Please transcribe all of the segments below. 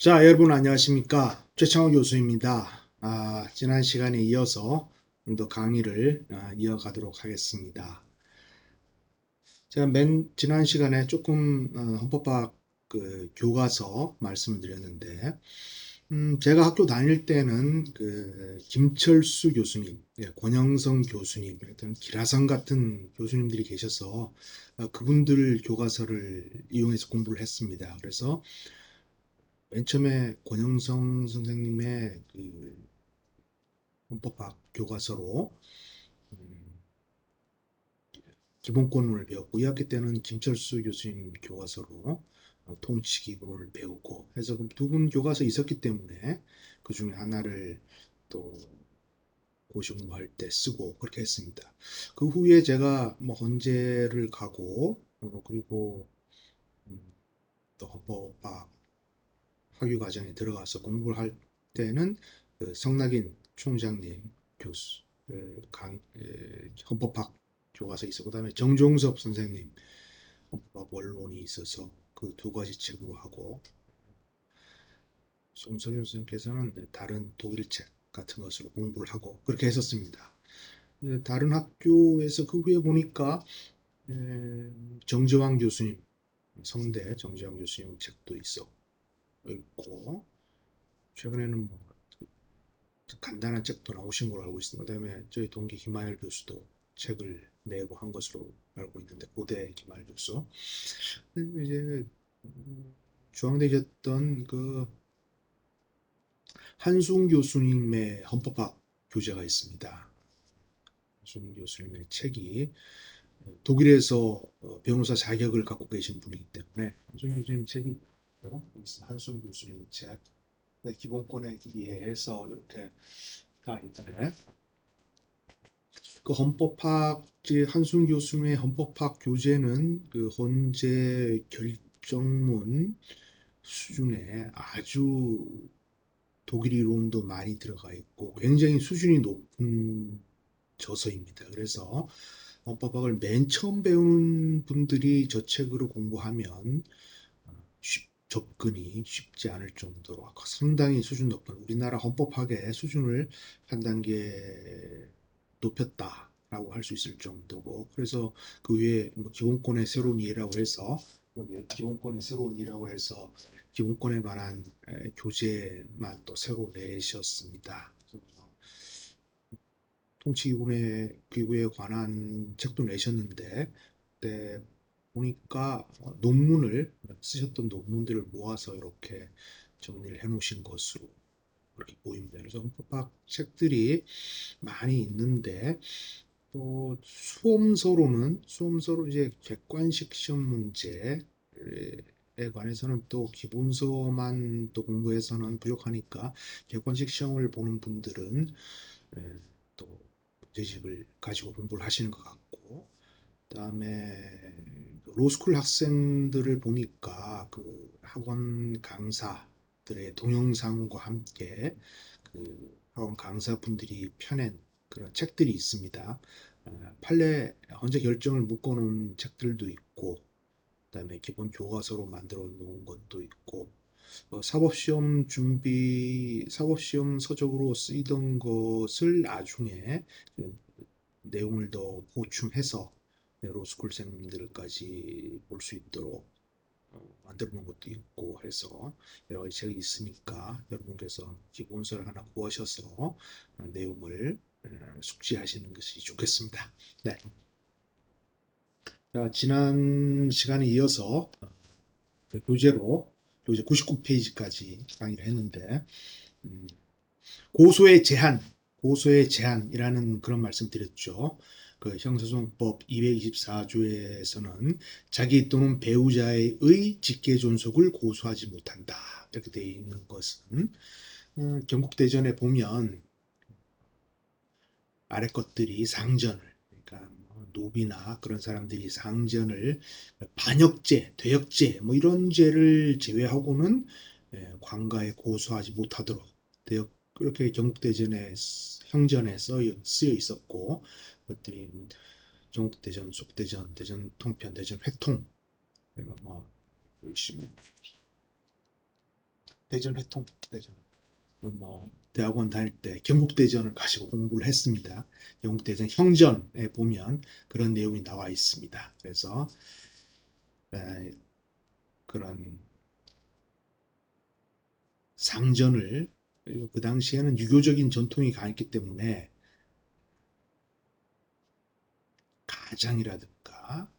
자, 여러분 안녕하십니까? 최창호 교수입니다. 지난 시간에 이어서 좀 더 강의를 이어가도록 하겠습니다. 제가 지난 시간에 조금 헌법학 교과서 말씀드렸는데, 제가 학교 다닐 때는 김철수 교수님, 권영성 교수님, 어떤 기라성 같은 교수님들이 계셔서 그분들 교과서를 이용해서 공부를 했습니다. 그래서 맨 처음에 권영성 선생님의 헌법학 교과서로 음, 기본권을 배웠고 2학기 때는 김철수 교수님 교과서로 통치기본을 배우고 해서 두 분 교과서 있었기 때문에 그 중에 하나를 또 고시 공부할 때 쓰고 그렇게 했습니다. 그 후에 제가 뭐 헌재를 가고 그리고 음, 또 헌법학 학위 과정에 들어가서 공부를 할 때는 그 성낙인 총장님 교수 헌법학 교과서 있어. 그다음에 정종섭 선생님 헌법 원론이 있어서 그 두 가지 책으로 하고 송석윤 선생님께서는 다른 독일 책 같은 것으로 공부를 하고 그렇게 했었습니다. 다른 학교에서 그 후에 보니까 정재환 교수님 성대 정재환 교수님 책도 있고 최근에는 뭐 간단한 책도 나오신 걸로 알고 있습니다. 그다음에 저희 동기 김하열 교수도 책을 내고 한 것으로 알고 있는데 고대 김하열 교수 이제 중앙대 계셨던 그 한승 교수님의 헌법학 교재가 있습니다. 한승 교수님의 책이 독일에서 변호사 자격을 갖고 계신 분이기 때문에 한승 교수님 책이 한승 교수님 책 기본권에 의해서 이렇게 다 있는데 그 헌법학 한순 교수의 헌법학 교재는 그 헌재 결정문 수준에 아주 독일 이론도 많이 들어가 있고 굉장히 수준이 높은 저서입니다. 그래서 헌법학을 맨 처음 배우는 분들이 저 책으로 공부하면 접근이 쉽지 않을 정도로 상당히 수준 높은 우리나라 헌법학의 수준을 한 단계 높였다라고 할 수 있을 정도고 그래서 그 위에 뭐 기본권의 새로운 이해라고 해서 기본권의 새로운 이해라고 해서 기본권에 관한 교재만 또 새로 내셨습니다. 통치기구의 기구에 관한 책도 내셨는데 그때 보니까 논문을 쓰셨던 논문들을 모아서 이렇게 정리를 해놓으신 것으로 그렇게 보입니다. 그래서 헌법학 책들이 많이 있는데 또 수험서로 이제 객관식 시험 문제에 관해서는 또 기본서만 또 공부해서는 부족하니까 객관식 시험을 보는 분들은 예, 또 문제집을 가지고 공부를 하시는 것 같고 그다음에 로스쿨 학생들을 보니까 그 학원 강사들의 동영상과 함께 그 학원 강사분들이 펴낸 그런 책들이 있습니다. 판례 헌재 결정을 묶어놓은 책들도 있고, 그다음에 기본 교과서로 만들어 놓은 것도 있고, 사법시험 서적으로 쓰이던 것을 나중에 내용을 더 보충해서 로스쿨생들까지 볼 수 있도록 만들어 놓은 것도 있고 해서 여러 가지 책이 있으니까 여러분께서 기본서를 하나 구하셔서 내용을 숙지하시는 것이 좋겠습니다. 네. 자, 지난 시간에 이어서 그 교재 99페이지까지 강의를 했는데 음, 고소의 제한, 고소의 제한이라는 그런 말씀 드렸죠. 그 형사소송법 224조에서는 자기 또는 배우자의 직계 존속을 고소하지 못한다. 이렇게 되어 있는 것은 경국대전에 보면 아래 것들이 상전을 그러니까 뭐 노비나 그런 사람들이 상전을 반역죄, 대역죄 뭐 이런 죄를 제외하고는 관가에 고소하지 못하도록 대역 그렇게 경국대전에 형전에 쓰여 있었고 그것들이 경국대전, 속대전, 대전 통편, 대전 회통 뭐 열심히 대전 회통 대전 뭐 대학원 다닐 때 경국대전을 가지고 공부를 했습니다. 경국대전 형전에 보면 그런 내용이 나와 있습니다. 그래서 에, 그런 상전을 그리고 그 당시에는 유교적인 전통이 강했기 때문에 가장이라든가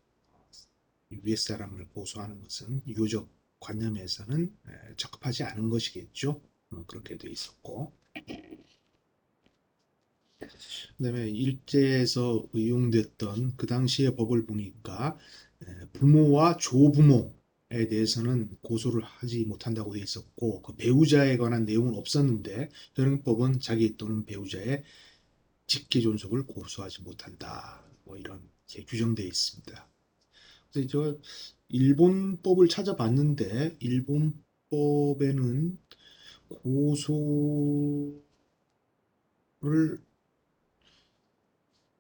위에 사람을 고소하는 것은 유교적 관념에서는 적합하지 않은 것이겠죠. 그렇게 돼 있었고 그다음에 일제에서 의용됐던 그 당시의 법을 보니까 부모와 조부모에 대해서는 고소를 하지 못한다고 돼 있었고 그 배우자에 관한 내용은 없었는데 현행법은 자기 또는 배우자의 직계 존속을 고소하지 못한다. 뭐 이런 게 규정되어 있습니다. 그래서 저 일본법을 찾아봤는데 일본법에는 고소를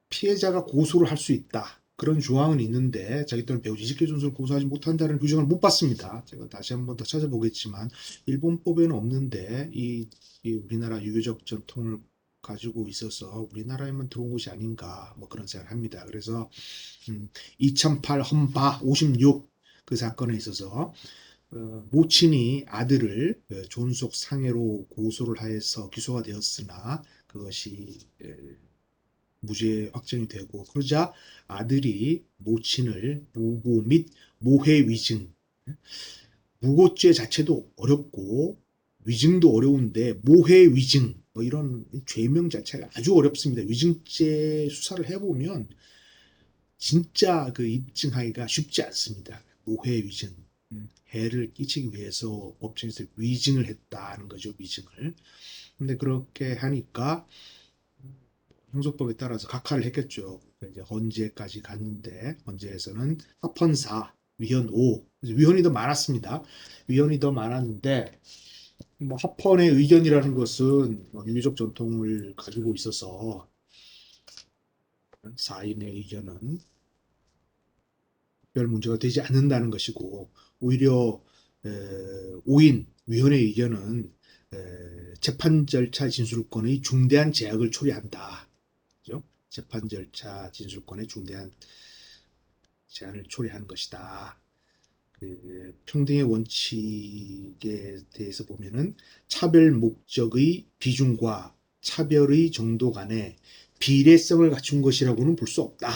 피해자가 고소를 할 수 있다. 그런 조항은 있는데 자기 또는 배우 지식계 존속을 고소하지 못한다는 규정을 못 봤습니다. 제가 다시 한번 더 찾아보겠지만 일본법에는 없는데 이 우리나라 유교적 전통을 가지고 있어서 우리나라에만 들어온 것이 아닌가 뭐 그런 생각을 합니다. 그래서 2008 헌바 56 그 사건에 있어서 모친이 아들을 존속 상해로 고소를 하여서 기소가 되었으나 그것이 무죄 확정이 되고 그러자 아들이 모친을 무고 및 모해 위증 무고죄 자체도 어렵고 위증도 어려운데 모해 위증 뭐 이런 죄명 자체가 아주 어렵습니다. 위증죄 수사를 해보면 진짜 그 입증하기가 쉽지 않습니다. 모해 위증 해를 끼치기 위해서 법정에서 위증을 했다는 거죠. 위증을. 근데 그렇게 하니까 형소법에 따라서 각하를 했겠죠. 이제 헌재까지 갔는데 헌재에서는 합헌4, 위헌 5, 위헌이 더 많았습니다. 위헌이 더 많았는데 뭐 합헌의 의견이라는 것은 유교적 전통을 가지고 있어서 4인의 의견은 별 문제가 되지 않는다는 것이고 오히려 5인 위헌의 의견은 재판 절차 진술권의 중대한 제약을 초래한다. 그죠? 재판 절차 진술권의 중대한 제한을 초래하는 것이다. 그 평등의 원칙에 대해서 보면은 차별 목적의 비중과 차별의 정도 간에 비례성을 갖춘 것이라고는 볼 수 없다.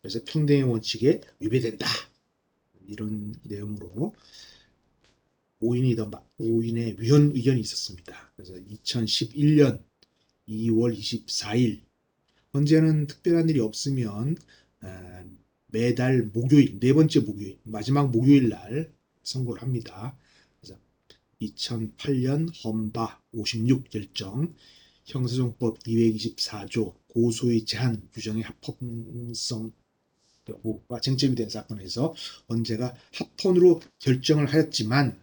그래서 평등의 원칙에 위배된다. 이런 내용으로 5인의 위헌 의견이 있었습니다. 그래서 2011년 2월 24일 현재는 특별한 일이 없으면 매달 목요일, 네 번째 목요일, 마지막 목요일 날 선고를 합니다. 그래서 2008년 헌바 56 결정, 형사정법 224조 고소의 제한 규정의 합헌성 여부가 쟁점이 된 사건에서 헌재가 합헌으로 결정을 하였지만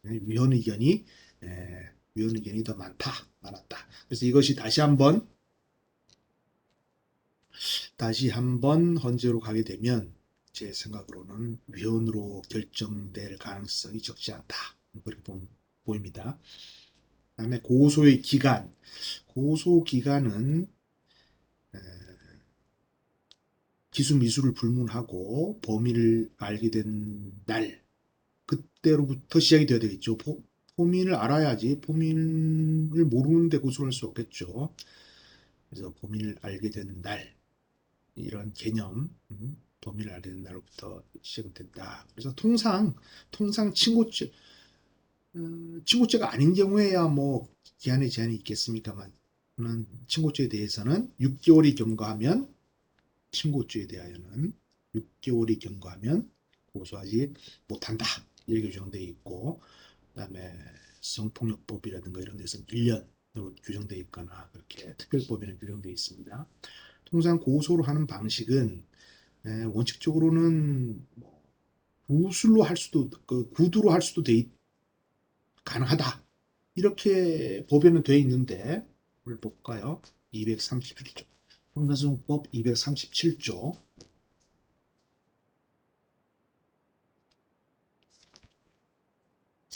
위헌 의견이 더 많았다. 그래서 이것이 다시 한번 헌재로 가게 되면 제 생각으로는 위헌으로 결정될 가능성이 적지 않다. 그렇게 보입니다. 그다음에 고소의 기간. 고소 기간은 기수 미수를 불문하고 범인을 알게 된 날, 그때로부터 시작이 되어야 되겠죠. 범인을 알아야지 범인을 모르는데 고소를 할 수 없겠죠. 그래서 범인을 알게 된 날, 이런 개념, 범위를 알게 된 날로부터 시작된다. 그래서 통상 친고죄가 아닌 경우에야 뭐 기한의 제한이 있겠습니까만, 친고죄에 대해서는 6개월이 경과하면 친고죄에 대하여는 6개월이 경과하면 고소하지 못한다. 이렇게 규정되어 있고, 그다음에 성폭력법이라든가 이런 데서는 1년으로 규정되어 있거나 그렇게 특별법에는 규정되어 있습니다. 통상 고소를 하는 방식은 원칙적으로는 뭐 구술로 할 수도 구두로 할 수도 가능하다. 이렇게 법에는 되어 있는데 우리 볼까요? 237조 형사소송법 237조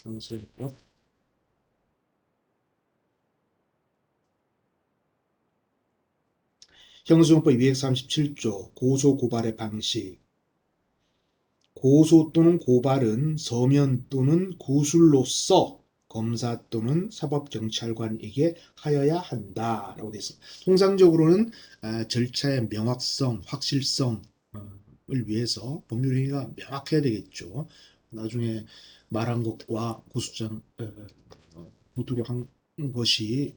형사소송법 형사소송법 237조 고소고발의 방식. 고소 또는 고발은 서면 또는 구술로서 검사 또는 사법경찰관에게 하여야 한다라고 되어 있습니다. 통상적으로는 절차의 명확성, 확실성을 위해서 법률행위가 명확해야 되겠죠. 나중에 말한 것과 고소장 부두로 한 것이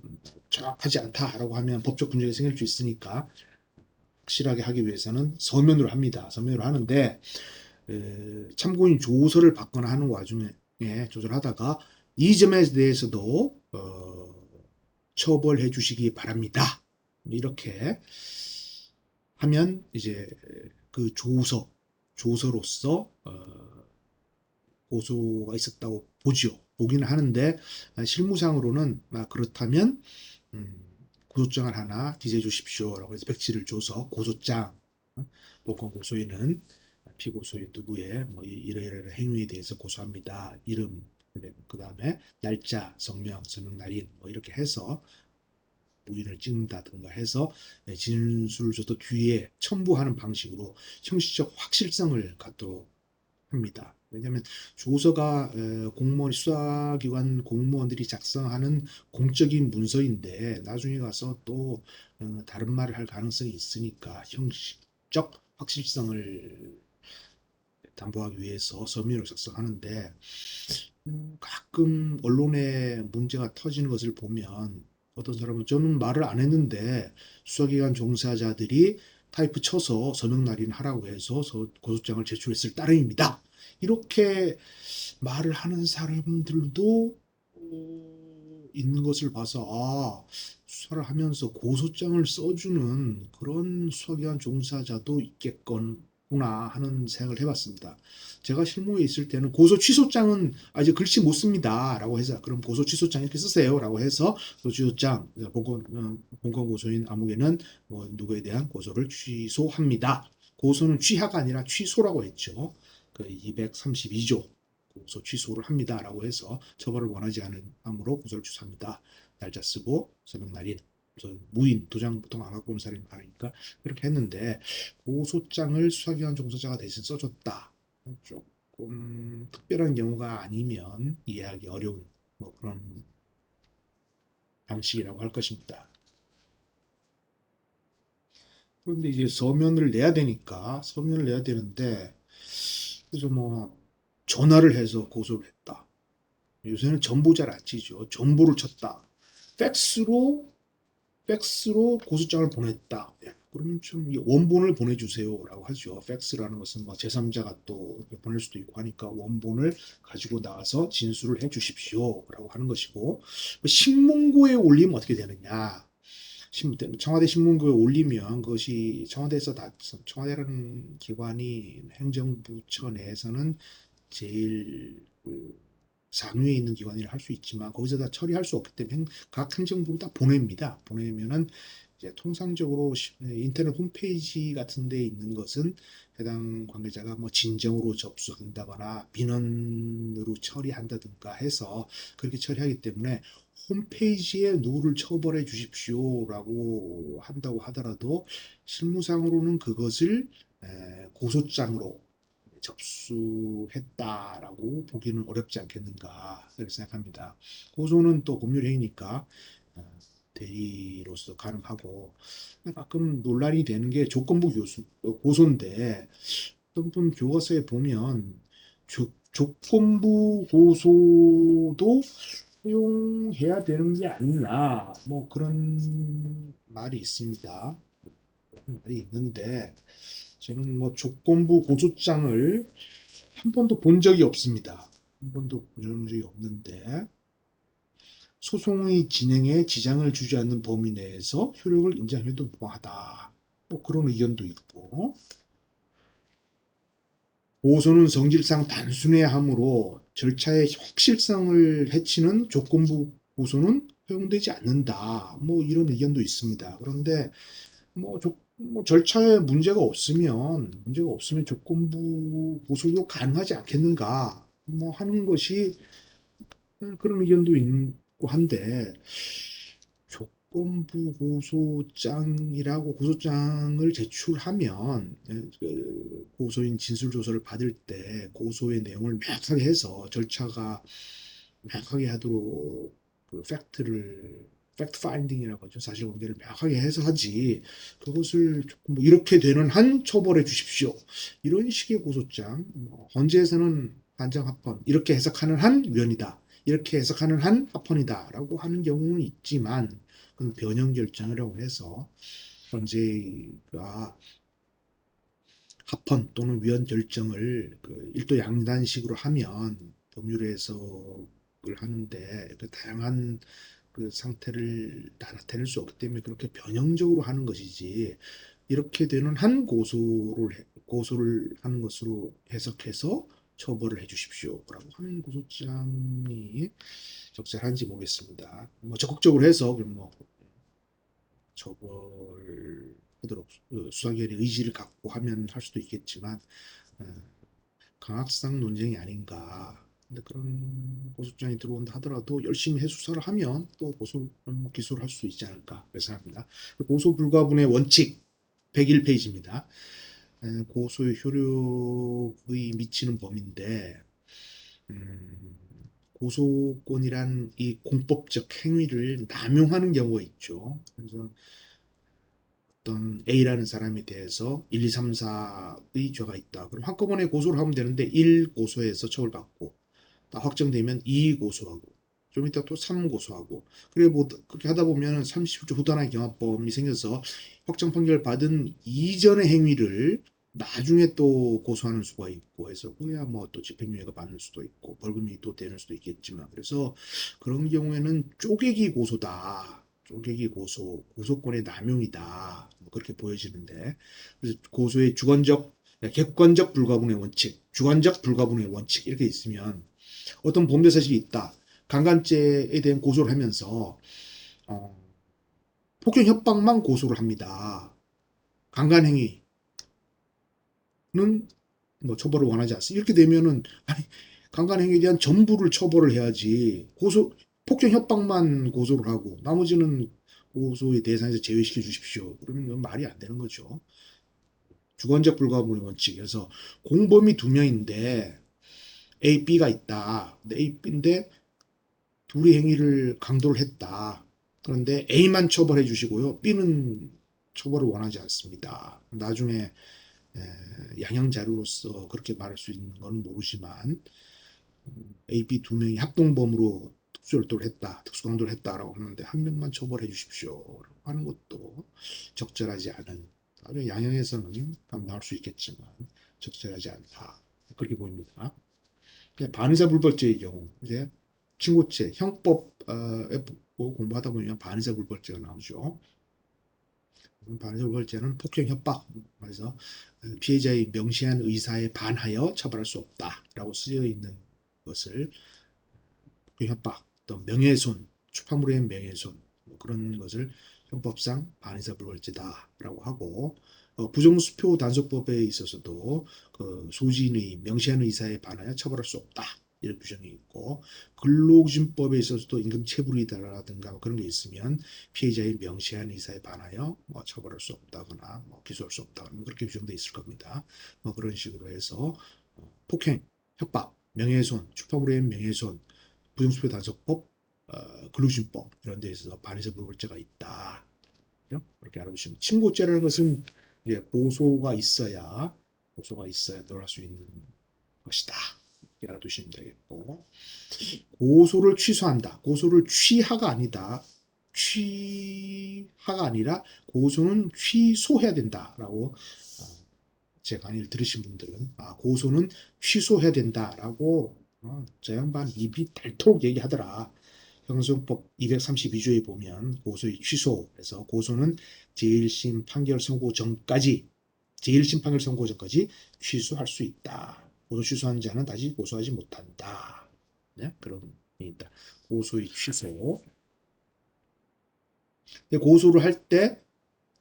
정확하지 않다라고 하면 법적 문제가 생길 수 있으니까 확실하게 하기 위해서는 서면으로 합니다. 서면으로 하는데 참고인 조서를 받거나 하는 와중에 조절하다가 이 점에 대해서도 처벌해 주시기 바랍니다. 이렇게 하면 이제 그 조서로서 고소가 있었다고 보기는 하는데 실무상으로는 그렇다면 고소장을 하나 기재해 주십시오라고 해서 백지를 줘서 고소장 보건 고소인은 피고소인 누구의 뭐 이러이러한 행위에 대해서 고소합니다. 이름 그 다음에 날짜, 성명, 서명 날인 뭐 이렇게 해서 부인을 찍는다든가 해서 진술을 줘도 뒤에 첨부하는 방식으로 형식적 확실성을 갖도록 합니다. 왜냐하면 조서가 공무원 수사기관 공무원들이 작성하는 공적인 문서인데 나중에 가서 또 다른 말을 할 가능성이 있으니까 형식적 확실성을 담보하기 위해서 서면으로 작성하는데 가끔 언론에 문제가 터지는 것을 보면 어떤 사람은 저는 말을 안 했는데 수사기관 종사자들이 타이프 쳐서 서명 날인하라고 해서 고소장을 제출했을 따름입니다. 이렇게 말을 하는 사람들도 있는 것을 봐서 수사를 하면서 고소장을 써주는 그런 수사기관 종사자도 있겠구나 하는 생각을 해봤습니다. 제가 실무에 있을 때는 고소 취소장은 이제 글씨 못 씁니다 라고 해서 그럼 고소 취소장 이렇게 쓰세요 라고 해서 고소 취소장 공건 고소인 아무개는 뭐 누구에 대한 고소를 취소합니다. 고소는 취하가 아니라 취소라고 했죠. 그 232조 고소 취소를 합니다라고 해서 처벌을 원하지 않으므로 고소를 취소합니다. 날짜 쓰고 서명 날인 무인 도장 보통 안 갖고 온 사람이 많으니까 그렇게 했는데 고소장을 수사기관 종사자가 대신 써줬다. 조금 특별한 경우가 아니면 이해하기 어려운 뭐 그런 방식이라고 할 것입니다. 그런데 이제 서면을 내야 되니까 서면을 내야 되는데 그래서 뭐 전화를 해서 고소를 했다. 요새는 전보 잘 안 치죠. 전보를 쳤다. 팩스로 고소장을 보냈다. 그러면 좀 원본을 보내주세요라고 하죠. 팩스라는 것은 뭐 제3자가 또 보낼 수도 있고 하니까 원본을 가지고 나와서 진술을 해주십시오라고 하는 것이고 신문고에 올리면 어떻게 되느냐? 청와대 신문고에 올리면 그것이 청와대라는 기관이 행정부처 내에서는 제일 상위에 있는 기관이라 할 수 있지만 거기서 다 처리할 수 없기 때문에 각 행정부로 다 보냅니다. 보내면은 이제 통상적으로 인터넷 홈페이지 같은 데 있는 것은 해당 관계자가 뭐 진정으로 접수한다거나 민원으로 처리한다든가 해서 그렇게 처리하기 때문에 홈페이지에 누구를 처벌해 주십시오라고 한다고 하더라도 실무상으로는 그것을 고소장으로 접수했다라고 보기는 어렵지 않겠는가 그렇게 생각합니다. 고소는 또 법률행위니까 대리로서 가능하고 가끔 논란이 되는 게 조건부 고소인데 어떤 분 교과서에 보면 조건부 고소도 허용해야 되는 게 아니냐 뭐 그런 말이 있습니다. 말이 있는데 저는 뭐 조건부 고소장을 한 번도 본 적이 없습니다. 한 번도 본 적이 없는데 소송의 진행에 지장을 주지 않는 범위 내에서 효력을 인정해도 무하다. 뭐 그런 의견도 있고 고소는 성질상 단순해야 하므로 절차의 확실성을 해치는 조건부 고소는 허용되지 않는다. 뭐 이런 의견도 있습니다. 그런데 뭐 절차에 문제가 없으면 조건부 고소도 가능하지 않겠는가 뭐 하는 것이 그런 의견도 있고 한데 조건부 고소장이라고 고소장을 제출하면 고소인 진술 조서를 받을 때 고소의 내용을 명확하게 해서 절차가 명확하게 하도록 팩트 파인딩이라고 하죠. 사실 관계를 명확하게 해서 하지. 그것을 조금 뭐 이렇게 되는 한 처벌해 주십시오. 이런 식의 고소장, 헌재에서는 반장 합헌 이렇게 해석하는 한 위헌이다. 이렇게 해석하는 한 합헌이다라고 하는 경우는 있지만 그건 변형 결정이라고 해서 헌재가 합헌 또는 위헌 결정을 일도 양단식으로 하면 법률 해석을 하는데 다양한 상태를 나타낼 수 없기 때문에 그렇게 변형적으로 하는 것이지 이렇게 되는 한 고소를 하는 것으로 해석해서 처벌을 해 주십시오라고 하는 고소장이 적절한지 모르겠습니다. 뭐 적극적으로 해서 뭐 처벌하도록 수사기관이 의지를 갖고 하면 할 수도 있겠지만 어, 강학상 논쟁이 아닌가. 근데 그런 고소장이 들어온다 하더라도 열심히 해수사를 하면 또 기소를 할 수 있지 않을까 그래서 합니다. 고소 불가분의 원칙 101페이지입니다. 고소의 효력의 미치는 범위인데 고소권이란 이 공법적 행위를 남용하는 경우가 있죠. 그래서 어떤 A라는 사람에 대해서 1, 2, 3, 4의 죄가 있다. 그럼 한꺼번에 고소를 하면 되는데 1 고소해서 처벌받고 확정되면 2 고소하고 좀 이따 또 3 고소하고 그래 뭐 그렇게 하다 보면 30조 후단한 경합범이 생겨서 확정 판결 받은 이전의 행위를 나중에 또 고소하는 수가 있고 해서 그야 뭐 또 집행유예가 받는 수도 있고 벌금이 또 되는 수도 있겠지만 그래서 그런 경우에는 쪼개기 고소다. 쪼개기 고소권의 남용이다. 뭐 그렇게 보여지는데 그래서 고소의 객관적 불가분의 원칙, 주관적 불가분의 원칙 이렇게 있으면 어떤 범죄 사실이 있다. 강간죄에 대한 고소를 하면서 폭행 협박만 고소를 합니다. 강간행위는 뭐 처벌을 원하지 않습니다. 이렇게 되면은 아니 강간행위에 대한 전부를 처벌을 해야지 폭행 협박만 고소를 하고 나머지는 고소의 대상에서 제외시켜 주십시오. 그러면 이건 말이 안 되는 거죠. 주관적 불가분의 원칙에서 공범이 두 명인데 A, B가 있다. 근데 A, B인데 둘이 행위를 강도를 했다. 그런데 A만 처벌해 주시고요. B는 처벌을 원하지 않습니다. 나중에 양형 자료로서 그렇게 말할 수 있는 건 모르지만 A, B 두 명이 합동범으로 특수혈도를 했다, 특수강도를 했다라고 하는데 한 명만 처벌해 주십시오. 하는 것도 적절하지 않은 양형에서는 나올 수 있겠지만 적절하지 않다. 그렇게 보입니다. 반의사 불벌죄의 경우 이제 친고죄 형법에 공부하다 보면 반의사 불벌죄가 나오죠. 반의사 불벌죄는 폭행 협박 그래서 피해자의 명시한 의사에 반하여 처벌할 수 없다라고 쓰여 있는 것을 폭행 협박 또 명예훼손 추파물에 의한 명예훼손 뭐 그런 것을 형법상 반의사 불벌죄다라고 하고 부정수표 단속법에 있어서도 소지인의 명시한 의사에 반하여 처벌할 수 없다. 이런 규정이 있고 근로기준법에 있어서도 임금체불이다라든가 뭐 그런 게 있으면 피해자의 명시한 의사에 반하여 뭐 처벌할 수 없다거나 뭐 기소할 수 없다거나 뭐 그렇게 규정돼 있을 겁니다. 뭐 그런 식으로 해서 폭행, 협박, 명예훼손, 축파물에 의한 명예훼손, 부정수표 단속법, 근로기준법 이런 데 있어서 반의사 불벌죄가 있다. 그렇게 알아두시면 친고죄라는 것은 이제 고소가 있어야 들어갈 수 있는 것이다. 이렇게 알아두시면 되겠고 고소를 취소한다. 고소를 취하가 아니다. 취하가 아니라 고소는 취소해야 된다라고 제 강의를 들으신 분들은 고소는 취소해야 된다라고 저 양반 입이 닳도록 얘기하더라. 형사소송법 232조에 보면 고소의 취소에서 고소는 제1심 판결 선고 전까지 취소할 수 있다. 고소 취소한 자는 다시 고소하지 못한다. 네? 그런 게 있다. 고소의 취소. 고소를 할 때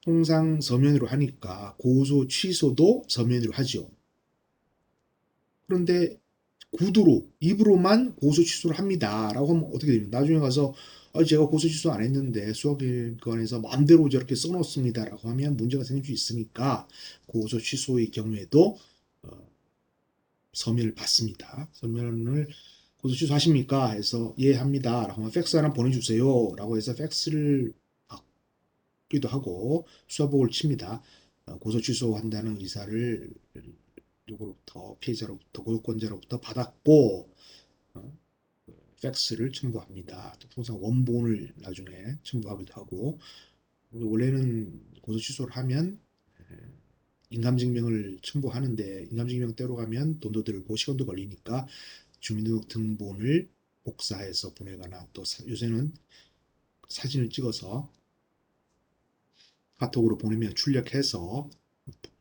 통상 서면으로 하니까 고소 취소도 서면으로 하죠. 그런데 구두로 입으로만 고소 취소를 합니다라고 하면 어떻게 됩니까? 나중에 가서 제가 고소 취소 안 했는데 수사기관에서 마음대로 저렇게 써놓습니다라고 하면 문제가 생길 수 있으니까 고소 취소의 경우에도 어, 서면을 받습니다. 서면을 고소 취소하십니까? 해서 예 합니다. 라고 하면 팩스 하나 보내주세요. 라고 해서 팩스를 받기도 하고 수사복을 칩니다. 고소 취소한다는 의사를 누구로부터 피해자로부터 고소권자로부터 받았고 어, 팩스를 첨부합니다. 통상 원본을 나중에 첨부하기도 하고 원래는 고소 취소를 하면 인감증명을 첨부하는데 인감증명 떼로 가면 돈도 들고 시간도 걸리니까 주민등록본을 복사해서 보내거나 또 요새는 사진을 찍어서 카톡으로 보내면 출력해서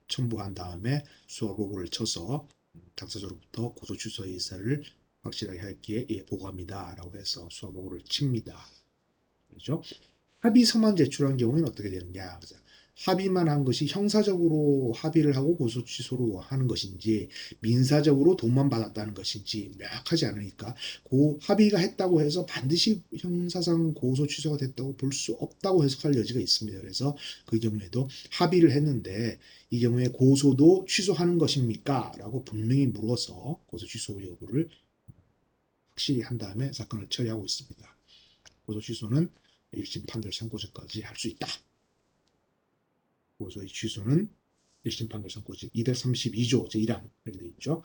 첨부한 다음에 수화 보고를 쳐서 당사자로부터 고소 취소 의사를 확실하게 할기에 예, 보고합니다. 라고 해서 수화 보고를 칩니다. 그렇죠? 합의서만 제출한 경우에는 어떻게 되느냐? 합의만 한 것이 형사적으로 합의를 하고 고소 취소로 하는 것인지 민사적으로 돈만 받았다는 것인지 명확하지 않으니까 그 합의가 했다고 해서 반드시 형사상 고소 취소가 됐다고 볼 수 없다고 해석할 여지가 있습니다. 그래서 그 경우에도 합의를 했는데 이 경우에 고소도 취소하는 것입니까? 라고 분명히 물어서 고소 취소 여부를 확실히 한 다음에 사건을 처리하고 있습니다. 고소 취소는 1심 판결 선고전까지 할 수 있다. 고소의 취소는 1심 판결 선고지 232조 제1항 이렇게 되어 있죠.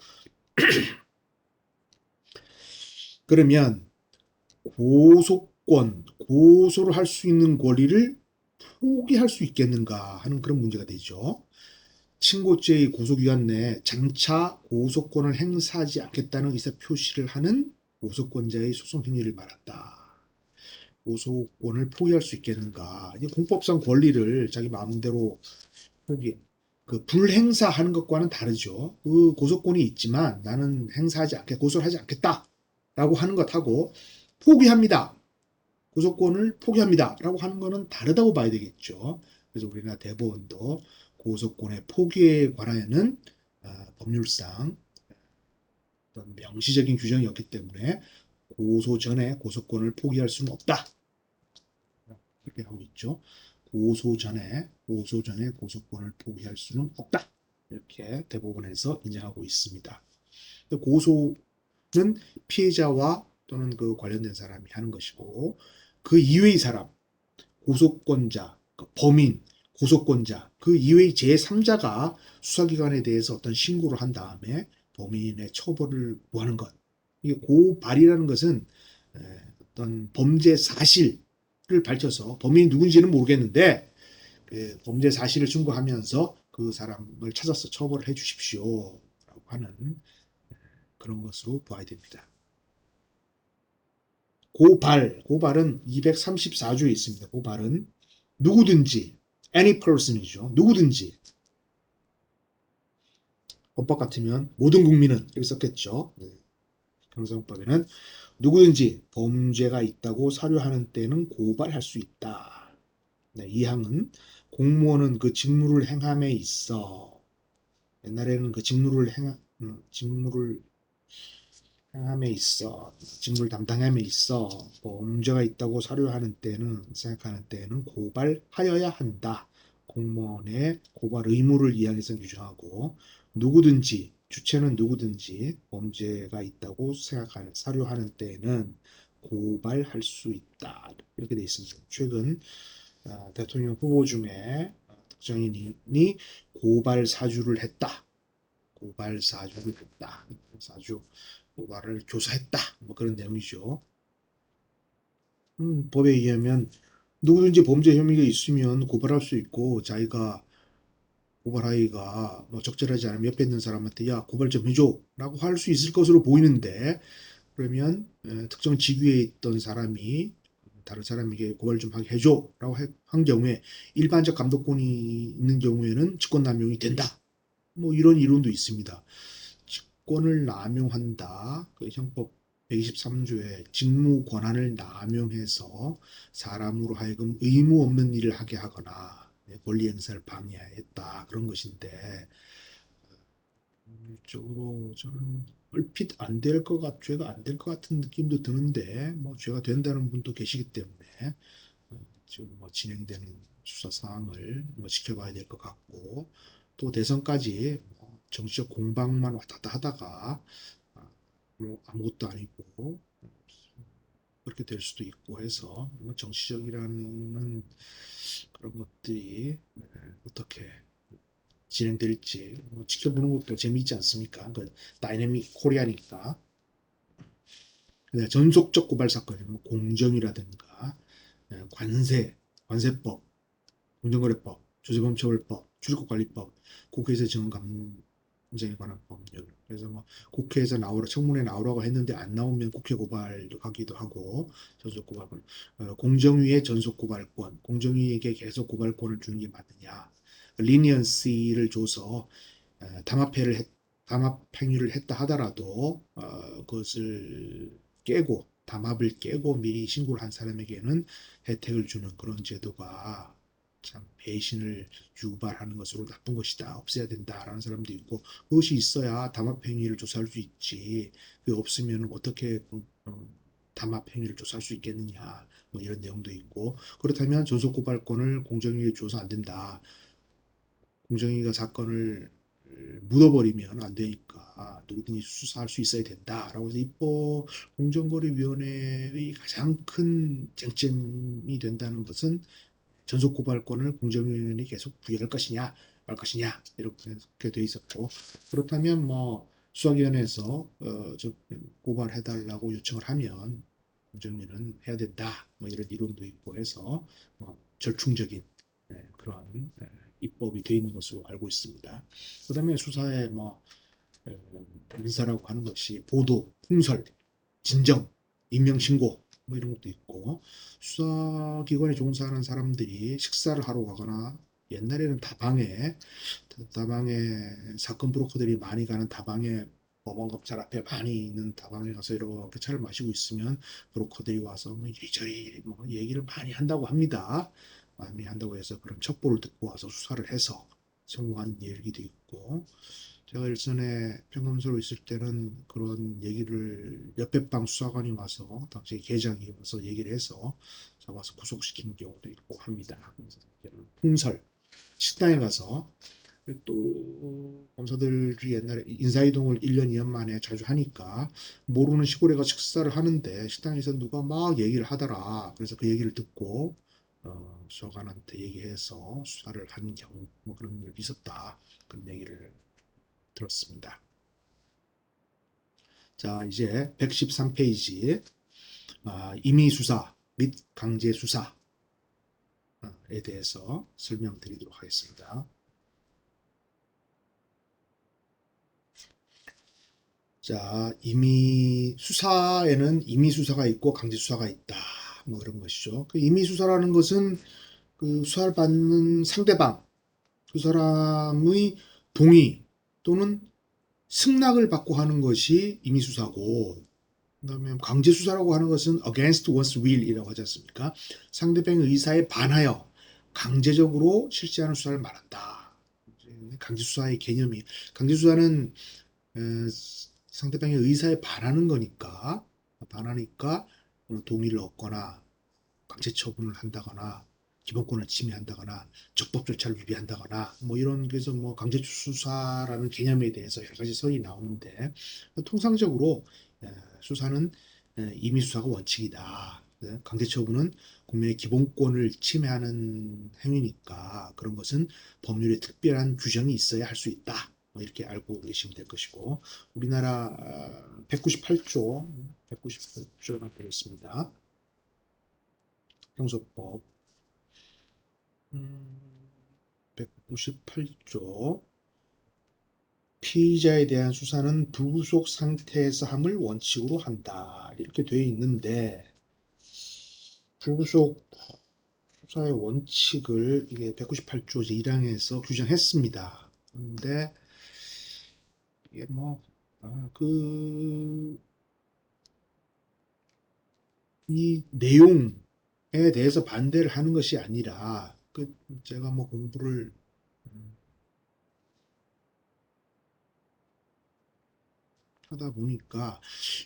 그러면 고소를 할 수 있는 권리를 포기할 수 있겠는가 하는 그런 문제가 되죠. 친고죄의 고소기간 내에 장차 고소권을 행사하지 않겠다는 의사 표시를 하는 고소권자의 소송 행위를 말한다. 고소권을 포기할 수 있겠는가? 공법상 권리를 자기 마음대로 포기, 그 불행사하는 것과는 다르죠. 그 고소권이 있지만 나는 고소를 하지 않겠다라고 하는 것하고 포기합니다. 고소권을 포기합니다라고 하는 것은 다르다고 봐야 되겠죠. 그래서 우리나라 대법원도 고소권의 포기에 관하여는 법률상 어떤 명시적인 규정이 없기 때문에 고소 전에 고소권을 포기할 수는 없다. 이렇게 하고 있죠. 고소 전에 고소권을 포기할 수는 없다. 이렇게 대법원에서 인정하고 있습니다. 고소는 피해자와 또는 그 관련된 사람이 하는 것이고 그 이외의 사람, 고소권자, 범인, 고소권자, 그 이외의 제3자가 수사기관에 대해서 어떤 신고를 한 다음에 범인의 처벌을 구하는 것. 이게 고발이라는 것은 어떤 범죄 사실을 밝혀서 범인이 누군지는 모르겠는데 그 범죄 사실을 증거하면서 그 사람을 찾아서 처벌을 해 주십시오. 라고 하는 그런 것으로 봐야 됩니다. 고발은 234조에 있습니다. 고발은 누구든지, any person이죠. 누구든지. 헌법 같으면 모든 국민은 이렇게 썼겠죠. 형사법에는 누구든지 범죄가 있다고 사료하는 때는 고발할 수 있다. 네, 이 항은 공무원은 그 직무를 행함에 있어 옛날에는 그 직무를 행함에 있어 직무를 담당함에 있어 범죄가 있다고 생각하는 때는 고발하여야 한다. 공무원의 고발 의무를 이항에서 규정하고 누구든지 주체는 누구든지 범죄가 있다고 사료하는 때에는 고발할 수 있다. 이렇게 되어 있습니다. 최근 대통령 후보 중에 특정인이 고발 사주를 했다. 사주 고발을 조사했다. 뭐 그런 내용이죠. 법에 의하면 누구든지 범죄 혐의가 있으면 고발할 수 있고 자기가 고발하기가 뭐 적절하지 않으면 옆에 있는 사람한테 야 고발 좀 해줘 라고 할 수 있을 것으로 보이는데 그러면 특정 직위에 있던 사람이 다른 사람에게 고발 좀 하게 해줘 라고 한 경우에 일반적 감독권이 있는 경우에는 직권남용이 된다. 뭐 이런 이론도 있습니다. 직권을 남용한다. 그 형법 123조에 직무 권한을 남용해서 사람으로 하여금 의무 없는 일을 하게 하거나 권리 행사를 방해했다. 그런 것인데 일적으로 저는 얼핏 안 될 것 죄가 안 될 것 같은 느낌도 드는데 뭐 죄가 된다는 분도 계시기 때문에 지금 뭐 진행되는 수사 사항을 뭐 지켜봐야 될 것 같고 또 대선까지 뭐 정치적 공방만 왔다 갔다 하다가 뭐 아무것도 아니고 그렇게 될 수도 있고 해서 뭐 정치적이라는 그런 것들이 어떻게 진행될지 뭐 지켜보는 것도 재미있지 않습니까? 그 다이내믹 코리아니까. 전속적 고발 사건, 뭐 공정이라든가 관세법, 공정거래법, 조세범처벌법, 출입국관리법, 국회에서 지원 감정에 관한 법률. 그래서 뭐 국회에서 나오라 청문회 나오라고 했는데 안 나오면 국회 고발도 하기도 하고 전속 고발권, 공정위의 전속 고발권, 공정위에게 계속 고발권을 주는 게 맞느냐? 리니언시를 줘서 담합회를 담합 행위를 했다 하더라도 그것을 깨고 담합을 깨고 미리 신고를 한 사람에게는 혜택을 주는 그런 제도가 참 배신을 유발하는 것으로 나쁜 것이다. 없애야 된다라는 사람도 있고 그것이 있어야 담합 행위를 조사할 수 있지. 그게 없으면 어떻게 담합 행위를 조사할 수 있겠느냐. 뭐 이런 내용도 있고 그렇다면 전속고발권을 공정위에 줘서 안 된다. 공정위가 사건을 묻어버리면 안 되니까 누구든지 수사할 수 있어야 된다라고 해서 입법 공정거래위원회의 가장 큰 쟁점이 된다는 것은 전속고발권을 공정위원회에 계속 부여할 것이냐 말 것이냐 이렇게 돼 있었고 그렇다면 뭐 수사기관에서 고발해달라고 요청을 하면 공정위는 해야 된다 뭐 이런 이론도 있고 해서 뭐 절충적인 그런 입법이 되어 있는 것으로 알고 있습니다. 그다음에 수사에 뭐 인사라고 하는 것이 보도, 풍설, 진정, 임명신고 뭐 이런 것도 있고 수사기관에 종사하는 사람들이 식사를 하러 가거나 옛날에는 다방에 사건 브로커들이 많이 가는 다방에 법원검찰 앞에 많이 있는 다방에 가서 이렇게 차를 마시고 있으면 브로커들이 와서 뭐 이리저리 뭐 얘기를 많이 한다고 합니다. 많이 한다고 해서 그런 첩보를 듣고 와서 수사를 해서 성공한 얘기도 있고 제가 일선에 평검소로 있을 때는 그런 얘기를 옆에 방 수사관이 와서 당시 계장이 와서 얘기를 해서 잡아서 구속시키는 경우도 있고 합니다. 그래서 풍설 식당에 가서 또 검사들이 옛날에 인사이동을 1년, 2년 만에 자주 하니까 모르는 시골에 가서 식사를 하는데 식당에서 누가 막 얘기를 하더라. 그래서 그 얘기를 듣고 수사관한테 얘기해서 수사를 한 경우 뭐 그런 일이 있었다. 그런 얘기를 들었습니다. 자, 이제 113페이지 임의 수사 및 강제 수사에 대해서 설명드리도록 하겠습니다. 자, 수사에는 임의 수사가 있고 강제 수사가 있다. 뭐 그런 것이죠. 그 임의 수사라는 것은 그 수사를 받는 상대방, 그 사람의 동의 또는 승낙을 받고 하는 것이 임의 수사고, 그다음에 강제 수사라고 하는 것은 against one's will이라고 하지 않습니까? 상대방의 의사에 반하여 강제적으로 실시하는 수사를 말한다. 강제 수사의 개념이 강제 수사는 상대방의 의사에 반하는 거니까 반하니까 동의를 얻거나 강제 처분을 한다거나 기본권을 침해한다거나 적법 절차를 위배한다거나 뭐 이런 그래서 뭐 강제 수사라는 개념에 대해서 여러 가지 설이 나오는데 통상적으로 수사는 임의 수사가 원칙이다. 강제 처분은 국민의 기본권을 침해하는 행위니까 그런 것은 법률에 특별한 규정이 있어야 할 수 있다. 뭐 이렇게 알고 계시면 될 것이고 우리나라 198조가 되겠습니다. 형소법 198조 피의자에 대한 수사는 불구속 상태에서 함을 원칙으로 한다. 이렇게 되어 있는데 불구속 수사의 원칙을 이게 198조 제1항에서 규정했습니다. 그런데 이게 이 내용에 대해서 반대를 하는 것이 아니라 제가 공부를 하다 보니까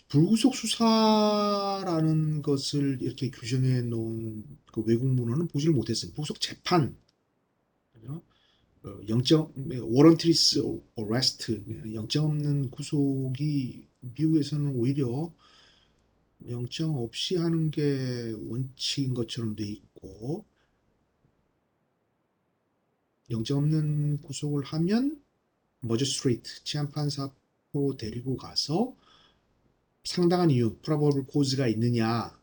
불구속 수사라는 것을 이렇게 규정해 놓은 그 외국 문헌은 보지를 못했어요. 불구속 재판, 그죠? 영장, 워런트리스 어레스트, 영장 없는 구속이 미국에서는 오히려 영장 없이 하는 게 원칙인 것처럼 돼 있고, 영장 없는 구속을 하면 머지스트레이트, 치안판사로 데리고 가서 상당한 이유, 프로버블 코즈가 있느냐,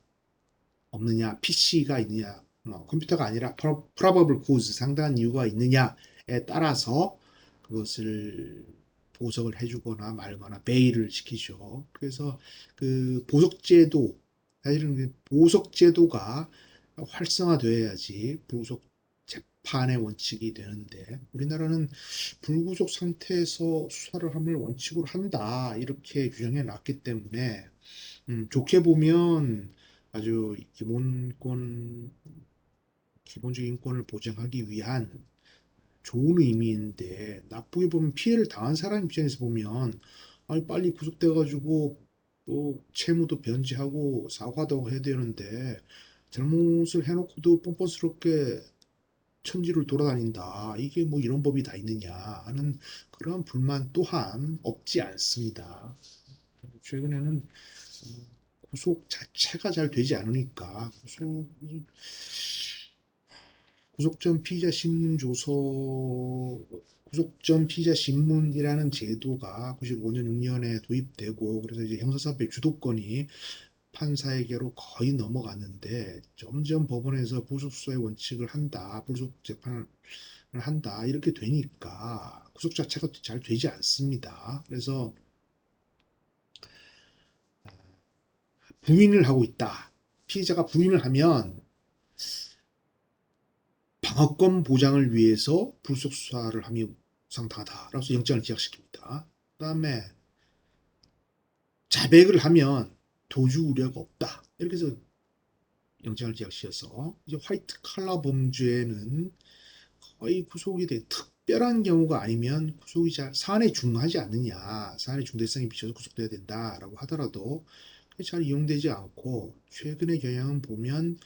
없느냐, PC가 있느냐, 컴퓨터가 아니라 probable cause, 상당한 이유가 있느냐에 따라서 그것을 보석을 해주거나 말거나 베일을 시키죠. 그래서 그 보석제도, 사실은 그 보석제도가 활성화돼야지 보석 재판의 원칙이 되는데, 우리나라는 불구속 상태에서 수사를 함을 원칙으로 한다 이렇게 규정해 놨기 때문에 좋게 보면 아주 기본적인 인권을 보장하기 위한 좋은 의미인데, 나쁘게 보면 피해를 당한 사람 입장에서 보면 아니 빨리 구속돼가지고 또 채무도 변제하고 사과도 해야 되는데 잘못을 해놓고도 뻔뻔스럽게 천지를 돌아다닌다. 이게 뭐 이런 법이 다 있느냐 하는 그런 불만 또한 없지 않습니다. 최근에는 구속 자체가 잘 되지 않으니까 구속 전 피의자 신문 조서 구속 전 피의자 신문이라는 제도가 95년 6년에 도입되고, 그래서 이제 형사사법의 주도권이 판사에게로 거의 넘어갔는데, 점점 법원에서 불구속 수사의 원칙을 한다, 불구속 재판을 한다 이렇게 되니까 구속 자체가 잘 되지 않습니다. 그래서 부인을 하고 있다. 피의자가 부인을 하면 방어권 보장을 위해서 불구속 수사를 함이 상당하다라고 해서 영장을 기각시킵니다. 그다음에 자백을 하면 도주 우려가 없다. 이렇게 해서 영장을 기각시켜서 이제 화이트 칼라 범죄는 거의 구속이 돼 특별한 경우가 아니면 구속이 사안에 중하지 않느냐, 사안의 중대성에 비춰서 구속돼야 된다라고 하더라도 잘 이용되지 않고, 최근의 경향은 보면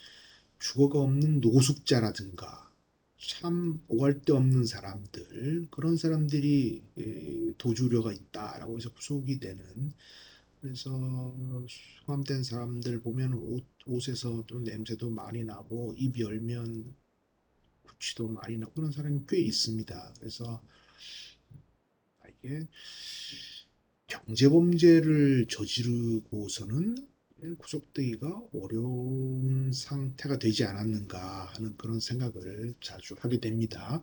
주거가 없는 노숙자라든가 참 오갈 데 없는 사람들, 그런 사람들이 도주우려가 있다라고 해서 구속이 되는, 그래서 수감된 사람들 보면 옷에서 좀 냄새도 많이 나고 입 열면 구취도 많이 나고 그런 사람이 꽤 있습니다. 그래서 이게 경제범죄를 저지르고서는 구속되기가 어려운 상태가 되지 않았는가 하는 그런 생각을 자주 하게 됩니다.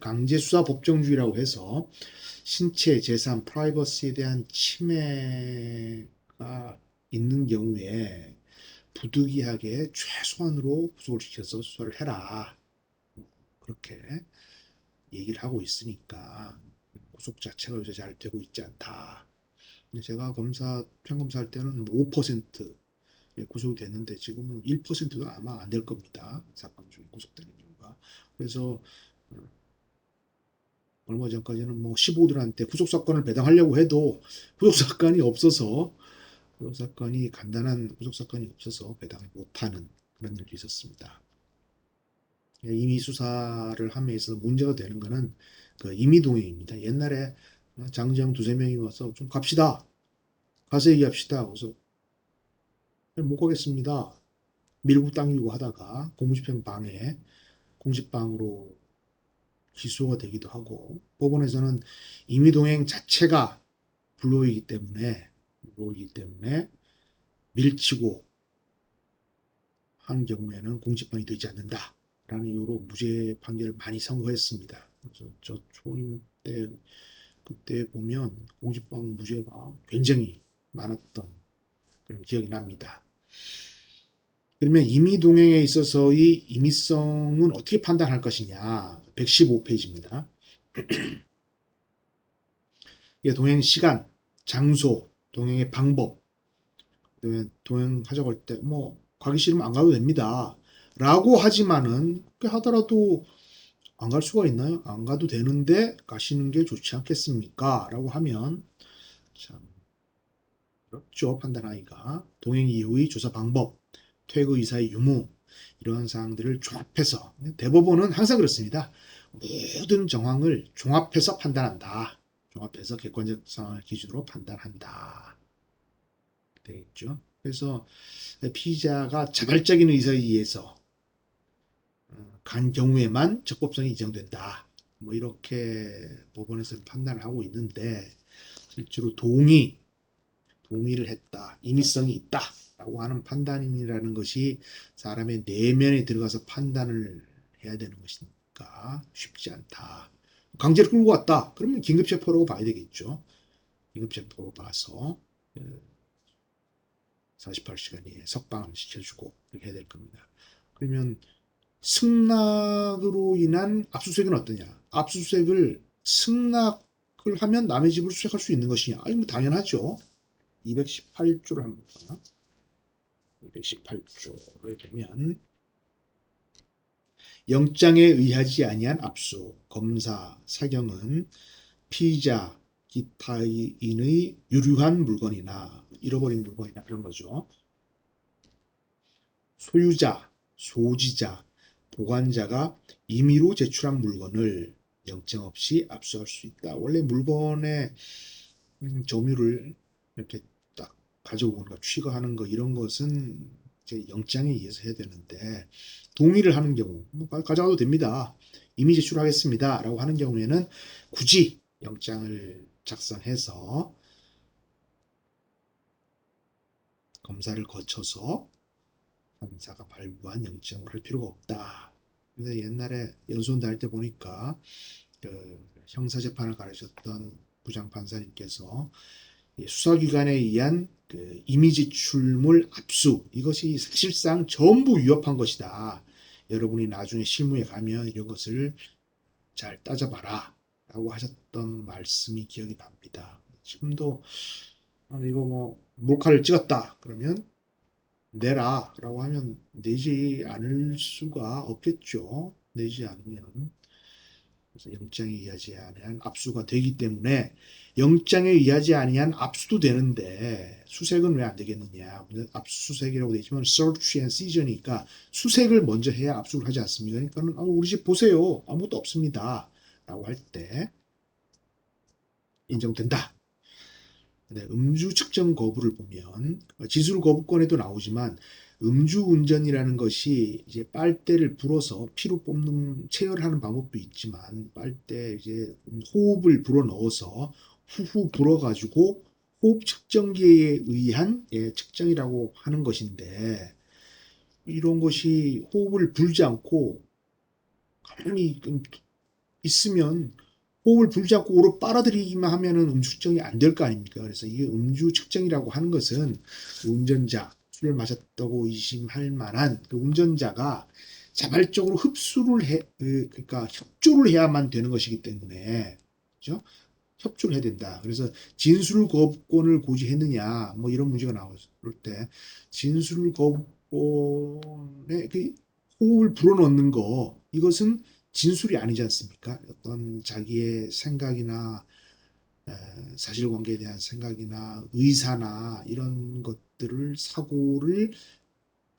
강제수사 법정주의라고 해서 신체, 재산, 프라이버시에 대한 침해가 있는 경우에 부득이하게 최소한으로 구속을 시켜서 수사를 해라. 그렇게 얘기를 하고 있으니까 구속 자체가 요새 잘 되고 있지 않다. 제가 평검사 할 때는 5% 구속이 됐는데 지금은 1%도 아마 안 될 겁니다. 사건 중에 구속되는 경우가. 그래서 얼마 전까지는 뭐 15들한테 구속사건을 배당하려고 해도 구속사건이 없어서 구속사건이 간단한 구속사건이 없어서 배당을 못하는 그런 일이 있었습니다. 임의 수사를 함에 있어서 문제가 되는 거는 그 임의동행입니다. 옛날에 장장 두세 명이 와서 좀 갑시다. 가서 얘기합시다. 그래서 못 가겠습니다. 밀고 당기고 하다가 공무집행 방해, 공직방으로 기소가 되기도 하고, 법원에서는 임의동행 자체가 불로이기 때문에 밀치고 한 경우에는 공직방이 되지 않는다라는 이유로 무죄 판결을 많이 선고했습니다. 그래서 저 초임 때 그때 보면 공직방 무죄가 굉장히 많았던 그런 기억이 납니다. 그러면 임의동행에 있어서의 임의성은 어떻게 판단할 것이냐? 115페이지입니다. 동행 시간, 장소, 동행의 방법, 동행하자고 할 때 뭐 가기 싫으면 안 가도 됩니다. 라고 하지만은 그렇게 하더라도 안 갈 수가 있나요? 안 가도 되는데 가시는 게 좋지 않겠습니까? 라고 하면 참 어렵죠, 판단하기가. 동행 이후의 조사 방법, 퇴거 의사의 유무, 이런 사항들을 종합해서, 대법원은 항상 그렇습니다. 모든 정황을 종합해서 판단한다. 종합해서 객관적 상황을 기준으로 판단한다. 되겠죠. 그래서 피의자가 자발적인 의사에 의해서 간 경우에만 적법성이 인정된다. 뭐 이렇게 법원에서는 판단을 하고 있는데, 실제로 동의를 했다, 임의성이 있다 라고 하는 판단이라는 것이 사람의 내면에 들어가서 판단을 해야 되는 것이니까 쉽지 않다. 강제로 끌고 왔다 그러면 긴급체포라고 봐야 되겠죠. 긴급체포로 봐서 48시간 이에 석방을 시켜주고 이렇게 해야 될 겁니다. 그러면 승낙으로 인한 압수수색은 어떠냐? 압수수색을 승낙을 하면 남의 집을 수색할 수 있는 것이냐? 아니, 뭐 당연하죠. 218조를 한번 봐. 218조를 보면 영장에 의하지 아니한 압수, 검사, 사경은 피의자, 기타인의 유류한 물건이나 잃어버린 물건이나 그런 거죠. 소유자, 소지자, 보관자가 임의로 제출한 물건을 영장 없이 압수할 수 있다. 원래 물건의 점유를 이렇게 딱 가져오는 거, 취거하는 거 이런 것은 이제 영장에 의해서 해야 되는데 동의를 하는 경우 뭐 가져가도 됩니다. 이미 제출하겠습니다. 라고 하는 경우에는 굳이 영장을 작성해서 검사를 거쳐서 판사가 발부한 영장을 할 필요가 없다. 근데 옛날에 연수원 다닐 때 보니까 그 형사재판을 가르쳤던 부장판사님께서 수사기관에 의한 그 이미지출물 압수 이것이 사실상 전부 위협한 것이다. 여러분이 나중에 실무에 가면 이런 것을 잘 따져봐라 라고 하셨던 말씀이 기억이 납니다. 지금도 이거 뭐 몰카를 찍었다 그러면 내라 라고 하면 내지 않을 수가 없겠죠. 내지 않으면. 그래서 영장에 의하지 아니한 압수가 되기 때문에 영장에 의하지 아니한 압수도 되는데 수색은 왜 안 되겠느냐. 압수수색이라고 되어 있지만 search and seizure니까 수색을 먼저 해야 압수를 하지 않습니까? 그러니까는 우리 집 보세요. 아무것도 없습니다. 라고 할 때 인정된다. 네, 음주 측정 거부를 보면 지술 거부권에도 나오지만 음주운전이라는 것이 이제 빨대를 불어서 피로 뽑는 체열하는 방법도 있지만 빨대 이제 호흡을 불어 넣어서 후후 불어가지고 호흡 측정기에 의한 측정이라고 하는 것인데 이런 것이 호흡을 불지 않고 가만히 있으면 호흡을 불지 않고 오로 빨아들이기만 하면은 음주 측정이 안 될 거 아닙니까? 그래서 이게 음주 측정이라고 하는 것은 운전자, 술을 마셨다고 의심할 만한 그 운전자가 자발적으로 흡수를 그러니까 협조를 해야만 되는 것이기 때문에, 그죠? 협조를 해야 된다. 그래서 진술 거부권을 고지했느냐, 뭐 이런 문제가 나올 때, 진술 거부권에 그 호흡을 불어넣는 거, 이것은 진술이 아니지 않습니까? 어떤 자기의 생각이나 사실관계에 대한 생각이나 의사나 이런 것들을 사고를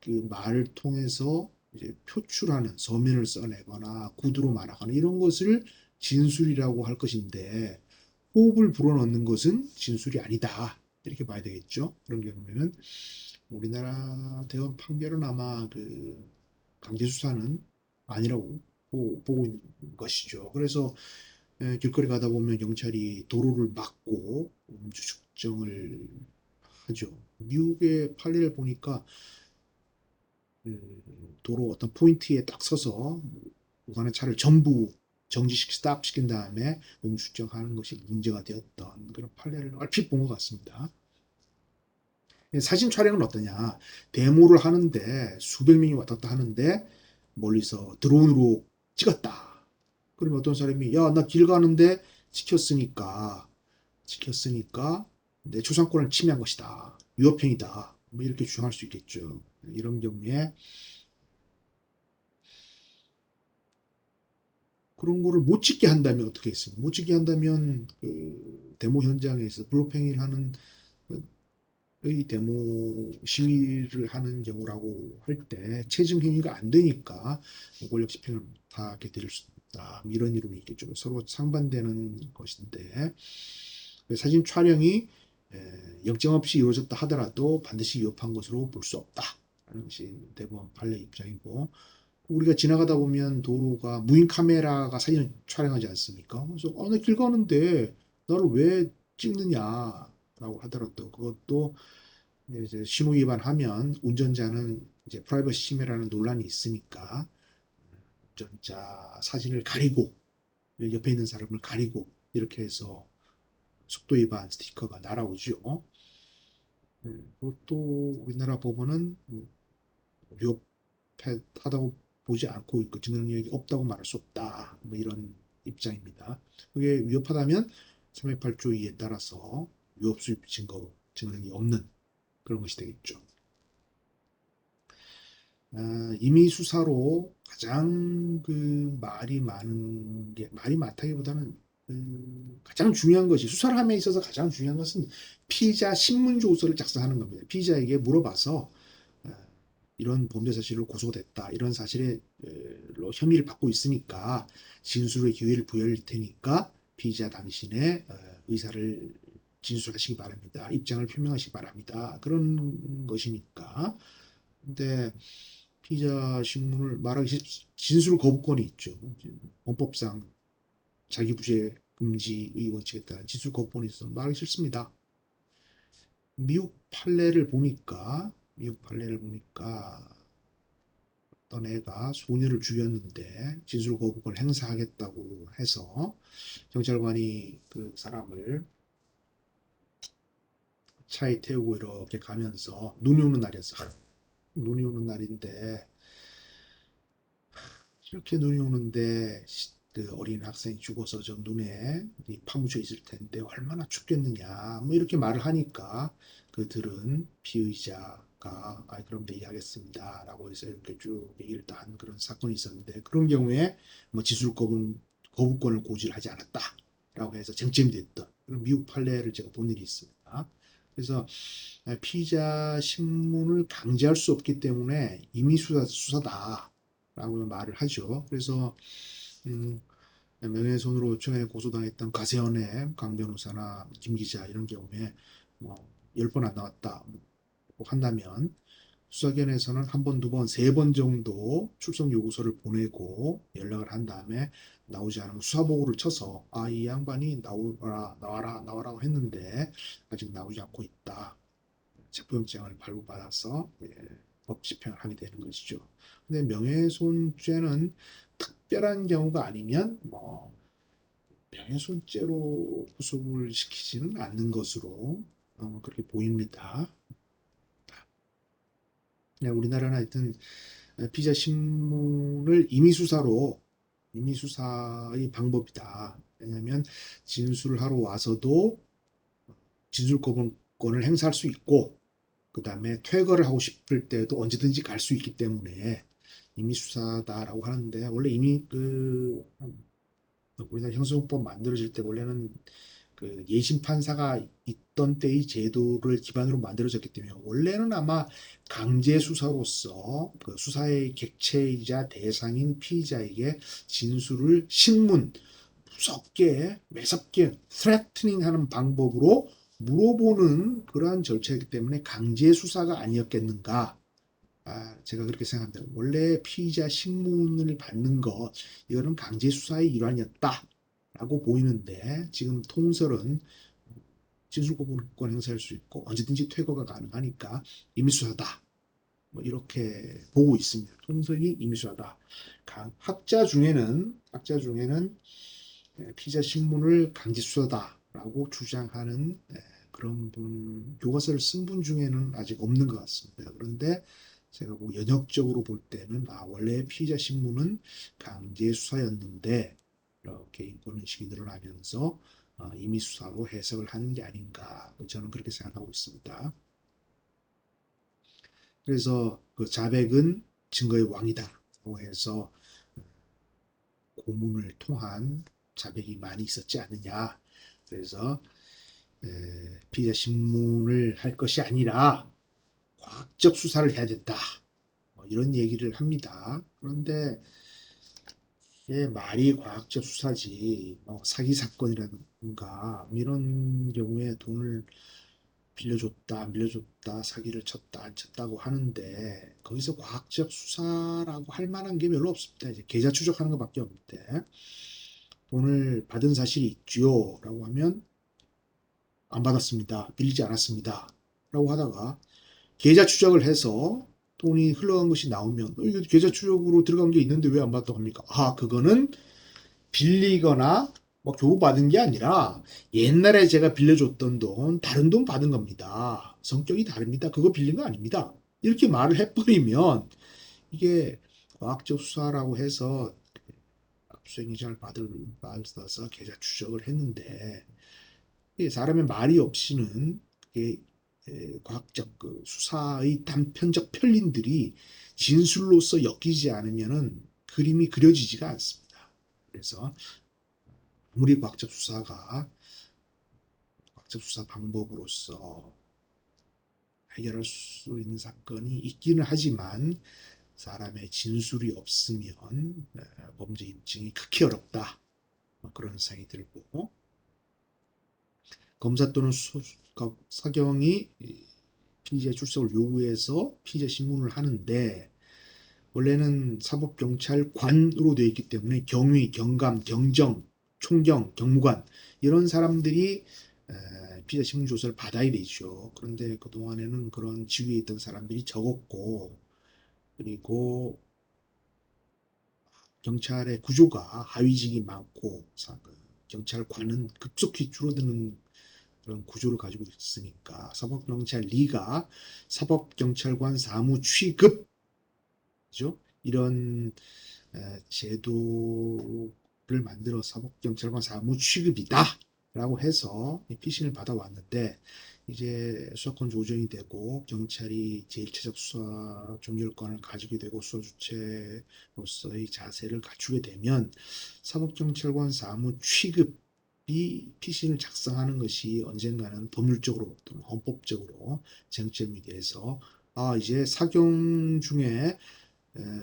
그 말을 통해서 이제 표출하는 서면을 써내거나 구두로 말하거나 이런 것을 진술이라고 할 것인데 호흡을 불어넣는 것은 진술이 아니다. 이렇게 봐야 되겠죠. 그런 경우에는 우리나라 대법원 판결은 아마 그 강제수사는 아니라고 보고 있는 것이죠. 그래서 길거리 가다 보면 경찰이 도로를 막고 음주 측정을 하죠. 미국의 판례를 보니까 도로 어떤 포인트에 딱 서서 구간의 차를 전부 스탑 시킨 다음에 음주 측정하는 것이 문제가 되었던 그런 판례를 얼핏 본 것 같습니다. 사진 촬영은 어떠냐? 데모를 하는데 수백 명이 왔다 갔다 하는데 멀리서 드론으로 찍었다. 그러면 어떤 사람이 야, 나 길 가는데 지켰으니까 내 초상권을 침해한 것이다. 위협행위다. 뭐 이렇게 주장할 수 있겠죠. 이런 경우에 그런 거를 못 찍게 한다면 어떻게 했습니까? 못 찍게 한다면 그 데모 현장에서 불법행위를 하는 데모 시위를 하는 경우라고 할 때 체증 행위가 안 되니까 권력 집행을 못하게 될 수 있다. 이런 이름이 있겠죠. 서로 상반되는 것인데 사진 촬영이 영장 없이 이루어졌다 하더라도 반드시 위협한 것으로 볼 수 없다. 라는 것이 대법원 판례 입장이고 우리가 지나가다 보면 도로가 무인 카메라가 사진을 촬영하지 않습니까? 그래서 나 길 가는데 나를 왜 찍느냐라고 하더라도 그것도 이제 신호 위반하면 운전자는 이제 프라이버시 침해라는 논란이 있으니까 운전자 사진을 가리고 옆에 있는 사람을 가리고 이렇게 해서 속도 위반 스티커가 날아오죠. 그것도 우리나라 법원은 위협하다고 보지 않고 있고 증거 능력이 없다고 말할 수 없다. 뭐 이런 입장입니다. 그게 위협하다면 308조 2에 따라서 위협 수입 증거 능력이 없는 그런 것이 되겠죠. 임의 수사로 가장 그 말이 많다기보다는 가장 중요한 것이 수사를 함에 있어서 가장 중요한 것은 피의자 신문 조서를 작성하는 겁니다. 피의자에게 물어봐서 어, 이런 범죄 사실로 고소됐다. 이런 사실로 혐의를 받고 있으니까 진술의 기회를 부여할 테니까 피의자 당신의 의사를 진술하시기 바랍니다. 입장을 표명하시기 바랍니다. 그런 것이니까. 근데 피의자 신문을 말하기 진술 거부권이 있죠. 헌법상 자기부재 금지의 원칙에 따른 진술 거부권이 있어서 말하기 싫습니다. 미국 판례를 보니까 어떤 애가 소녀를 죽였는데 진술 거부권을 행사하겠다고 해서 경찰관이 그 사람을 차에 태우고 이렇게 가면서 눈이 오는 날이었어요. 눈이 오는 날인데 이렇게 눈이 오는데 그 어린 학생이 죽어서 저 눈에 파묻혀 있을 텐데 얼마나 춥겠느냐 뭐 이렇게 말을 하니까 그들은 피의자가 그럼 얘기하겠습니다 라고 해서 이렇게 쭉 얘기를 한 그런 사건이 있었는데 그런 경우에 뭐 거부권을 고지하지 않았다 라고 해서 쟁점이 됐던 그런 미국 판례를 제가 본 일이 있습니다. 그래서 피의자 신문을 강제할 수 없기 때문에 임의 수사다라고 말을 하죠. 그래서 음, 명예훼손으로 최근에 고소당했던 가세현의 강 변호사나 김 기자 이런 경우에 뭐 10번 안 나왔다 한다면 수사기관에서는 한 번, 두 번, 세 번 정도 출석 요구서를 보내고 연락을 한 다음에 나오지 않으면 수사보고를 쳐서 이 양반이 나와라 했는데 아직 나오지 않고 있다. 체포영장을 발부받아서 법 집행을 하게 되는 것이죠. 근데 명예훼손죄는 특별한 경우가 아니면 뭐 명예훼손죄로 구속을 시키지는 않는 것으로 그렇게 보입니다. 우리나라는 하여튼 피의자 신문을 임의수사의 방법이다. 왜냐하면 진술을 하러 와서도 진술거부권을 행사할 수 있고 그 다음에 퇴거를 하고 싶을 때도 언제든지 갈 수 있기 때문에 임의수사다라고 하는데 원래 이미 우리나라 형사소송법 만들어질 때 원래는 그 예심 판사가 있던 때의 제도를 기반으로 만들어졌기 때문에 원래는 아마 강제 수사로서 그 수사의 객체이자 대상인 피의자에게 진술을 무섭게 매섭게 threatening 하는 방법으로 물어보는 그러한 절차이기 때문에 강제 수사가 아니었겠는가. 제가 그렇게 생각합니다. 원래 피의자 신문을 받는 것, 이거는 강제 수사의 일환이었다라고 보이는데, 지금 통설은 진술거부권 행사할 수 있고, 언제든지 퇴거가 가능하니까 임의수사다. 뭐 이렇게 보고 있습니다. 통설이 임의수사다. 학자 중에는 피의자 신문을 강제 수사다라고 주장하는 그런 교과서를 쓴 분 중에는 아직 없는 것 같습니다. 그런데 제가 뭐 연역적으로 볼 때는 원래 피의자 신문은 강제 수사였는데 이렇게 인권 인식이 늘어나면서 임의 수사로 해석을 하는 게 아닌가 저는 그렇게 생각하고 있습니다. 그래서 그 자백은 증거의 왕이다라고 해서 고문을 통한 자백이 많이 있었지 않느냐. 그래서 피의자 신문을 할 것이 아니라 과학적 수사를 해야 된다. 이런 얘기를 합니다. 그런데 이게 말이 과학적 수사지, 사기 사건이라든가 이런 경우에 돈을 빌려줬다, 밀려줬다, 사기를 쳤다, 안 쳤다고 하는데 거기서 과학적 수사라고 할 만한 게 별로 없습니다. 이제 계좌 추적하는 것밖에 없는데 돈을 받은 사실이 있지요? 라고 하면 안 받았습니다. 빌리지 않았습니다. 라고 하다가 계좌 추적을 해서 돈이 흘러간 것이 나오면 이거 계좌 추적으로 들어간 게 있는데 왜 안 받았다고 합니까? 아, 그거는 빌리거나 뭐 교부받은 게 아니라 옛날에 제가 빌려줬던 돈, 다른 돈 받은 겁니다. 성격이 다릅니다. 그거 빌린 거 아닙니다. 이렇게 말을 해버리면 이게 과학적 수사라고 해서 압수수색영장을 받아서 계좌 추적을 했는데 사람의 말이 없이는 과학적 그 수사의 단편적 편린들이 진술로서 엮이지 않으면은 그림이 그려지지가 않습니다. 그래서 아무리 과학적 수사 방법으로서 해결할 수 있는 사건이 있기는 하지만 사람의 진술이 없으면 범죄 입증이 극히 어렵다. 그런 생각이 들고 검사 또는 사경이 피의자 출석을 요구해서 피의자 신문을 하는데 원래는 사법경찰관으로 되어 있기 때문에 경위, 경감, 경정, 총경, 경무관 이런 사람들이 피의자 신문 조사를 받아야 되죠. 그런데 그동안에는 그런 지위에 있던 사람들이 적었고 그리고 경찰의 구조가 하위직이 많고 경찰관은 급속히 줄어드는 그런 구조를 가지고 있으니까 사법경찰리가 사법경찰관 사무 취급 그죠? 이런 제도를 만들어 사법경찰관 사무 취급이다 라고 해서 피신을 받아왔는데 이제 수사권 조정이 되고 경찰이 제1차적 수사 종결권을 가지게 되고 수사 주체로서의 자세를 갖추게 되면 사법경찰관 사무 취급이 피신을 작성하는 것이 언젠가는 법률적으로 또는 헌법적으로 쟁점이 돼서 아 이제 사경 중에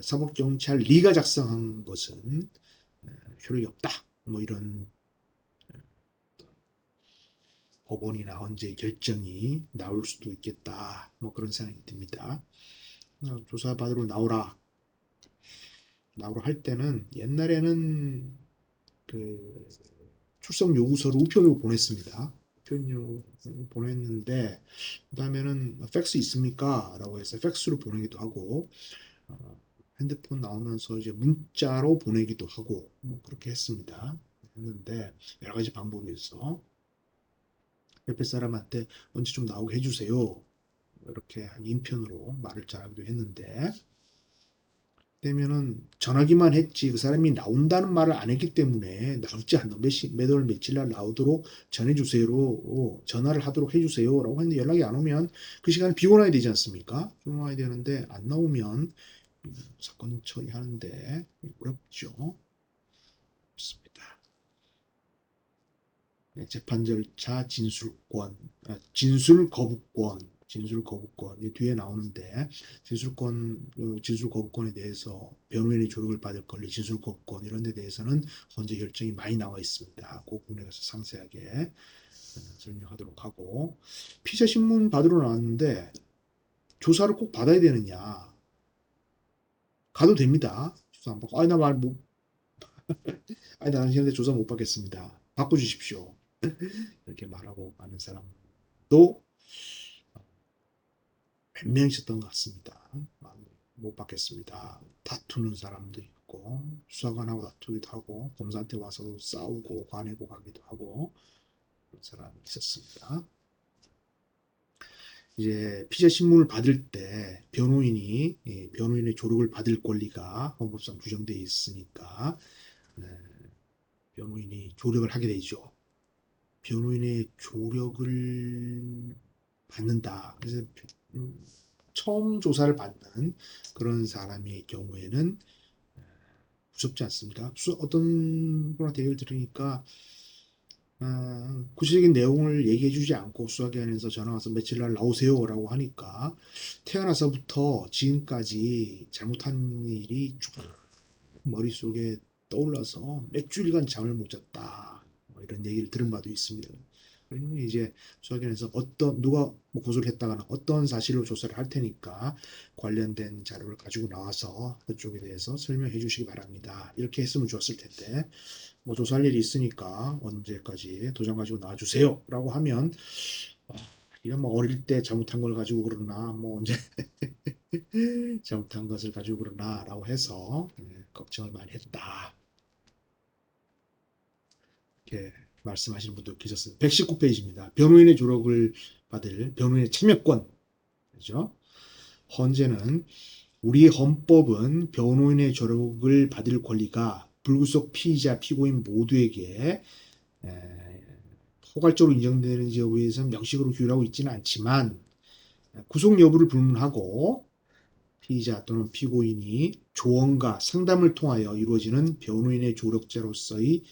사법경찰리가 작성한 것은 효력이 없다. 뭐 이런 법원이나 헌재 결정이 나올 수도 있겠다. 뭐 그런 생각이 듭니다. 조사받으러 나오라 할 때는 옛날에는 그 출석 요구서를 우편으로 보냈습니다. 우편으로 보냈는데 그다음에는 팩스 있습니까? 라고 해서 팩스로 보내기도 하고 핸드폰 나오면서 이제 문자로 보내기도 하고 뭐 그렇게 했는데 여러 가지 방법이 있어. 옆에 사람한테 언제 좀 나오게 해주세요. 이렇게 인편으로 말을 잘하기도 했는데 되면은 전화기만 했지 그 사람이 나온다는 말을 안 했기 때문에 나올지 않는 몇 월 며칠 날 나오도록 전해주세요. 전화를 하도록 해주세요라고 했는데 연락이 안 오면 그 시간에 비워놔야 되지 않습니까? 비워놔야 되는데 안 나오면 사건 처리하는데 어렵죠. 있습니다. 재판 절차 진술 거부권 이 뒤에 나오는데 진술 거부권에 대해서 변호인의 조력을 받을 권리, 진술 거부권 이런 데 대해서는 헌재 결정이 많이 나와 있습니다. 그 부분에 대해서 상세하게 설명하도록 하고 피의자 신문 받으러 나왔는데 조사를 꼭 받아야 되느냐? 가도 됩니다. 조사 안 받고 아니 나 당신한테 조사 못 받겠습니다. 바꿔주십시오. 이렇게 말하고 가는 사람도 몇 명 있었던 것 같습니다. 못 받겠습니다. 다투는 사람도 있고 수사관하고 다투기도 하고 검사한테 와서 싸우고 화내고 가기도 하고 그런 사람이 있었습니다. 이제 피의자 신문을 받을 때 변호인의 조력을 받을 권리가 헌법상 규정되어 있으니까 네, 변호인이 조력을 하게 되죠. 변호인의 조력을 받는다. 그래서 처음 조사를 받는 그런 사람의 경우에는 무섭지 않습니다. 어떤 분한테 얘기를 들으니까 구체적인 내용을 얘기해 주지 않고 수사기관에서 전화 와서 며칠 날 나오세요라고 하니까 태어나서부터 지금까지 잘못한 일이 쭉 머릿속에 떠올라서 몇 주일간 잠을 못 잤다. 뭐 이런 얘기를 들은 바도 있습니다. 그러면 이제 수사기관에서 누가 뭐 고소를 했다거나 어떤 사실로 조사를 할 테니까 관련된 자료를 가지고 나와서 그쪽에 대해서 설명해 주시기 바랍니다. 이렇게 했으면 좋았을 텐데 뭐 조사할 일이 있으니까 언제까지 도장 가지고 나와주세요 라고 하면 아, 이건 뭐 어릴 때 잘못한 걸 가지고 그러나 뭐 언제 잘못한 것을 가지고 그러나 라고 해서 걱정을 많이 했다 이렇게 말씀하시는 분도 계셨습니다. 119페이지입니다. 변호인의 조력을 받을 변호인의 참여권 그죠? 헌재는 우리 헌법은 변호인의 조력을 받을 권리가 불구속 피의자 피고인 모두에게 포괄적으로 인정되는지 여부에서는 명식으로 규율하고 있지는 않지만 구속 여부를 불문하고 피의자 또는 피고인이 조언과 상담을 통하여 이루어지는 변호인의 조력자로서의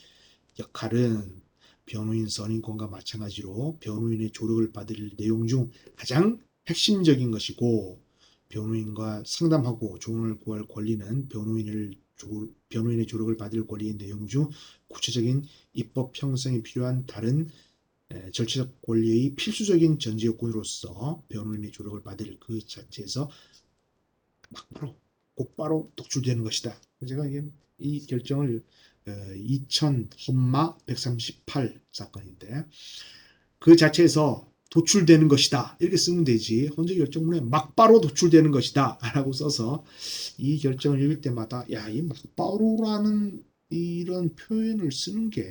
역할은 변호인 선임권과 마찬가지로 변호인의 조력을 받을 내용 중 가장 핵심적인 것이고 변호인과 상담하고 조언을 구할 권리는 변호인의 조력을 받을 권리의 내용 중 구체적인 입법 형성에 필요한 다른 절차적 권리의 필수적인 전제 요건으로서 변호인의 조력을 받을 그 자체에서 막바로 곧바로 독출되는 것이다. 제가 이 결정을 2000 헌마 138 사건인데 그 자체에서 도출되는 것이다. 이렇게 쓰면 되지. 헌재 결정문에 막바로 도출되는 것이다. 라고 써서 이 결정을 읽을 때마다 야, 이 막바로라는 이런 표현을 쓰는 게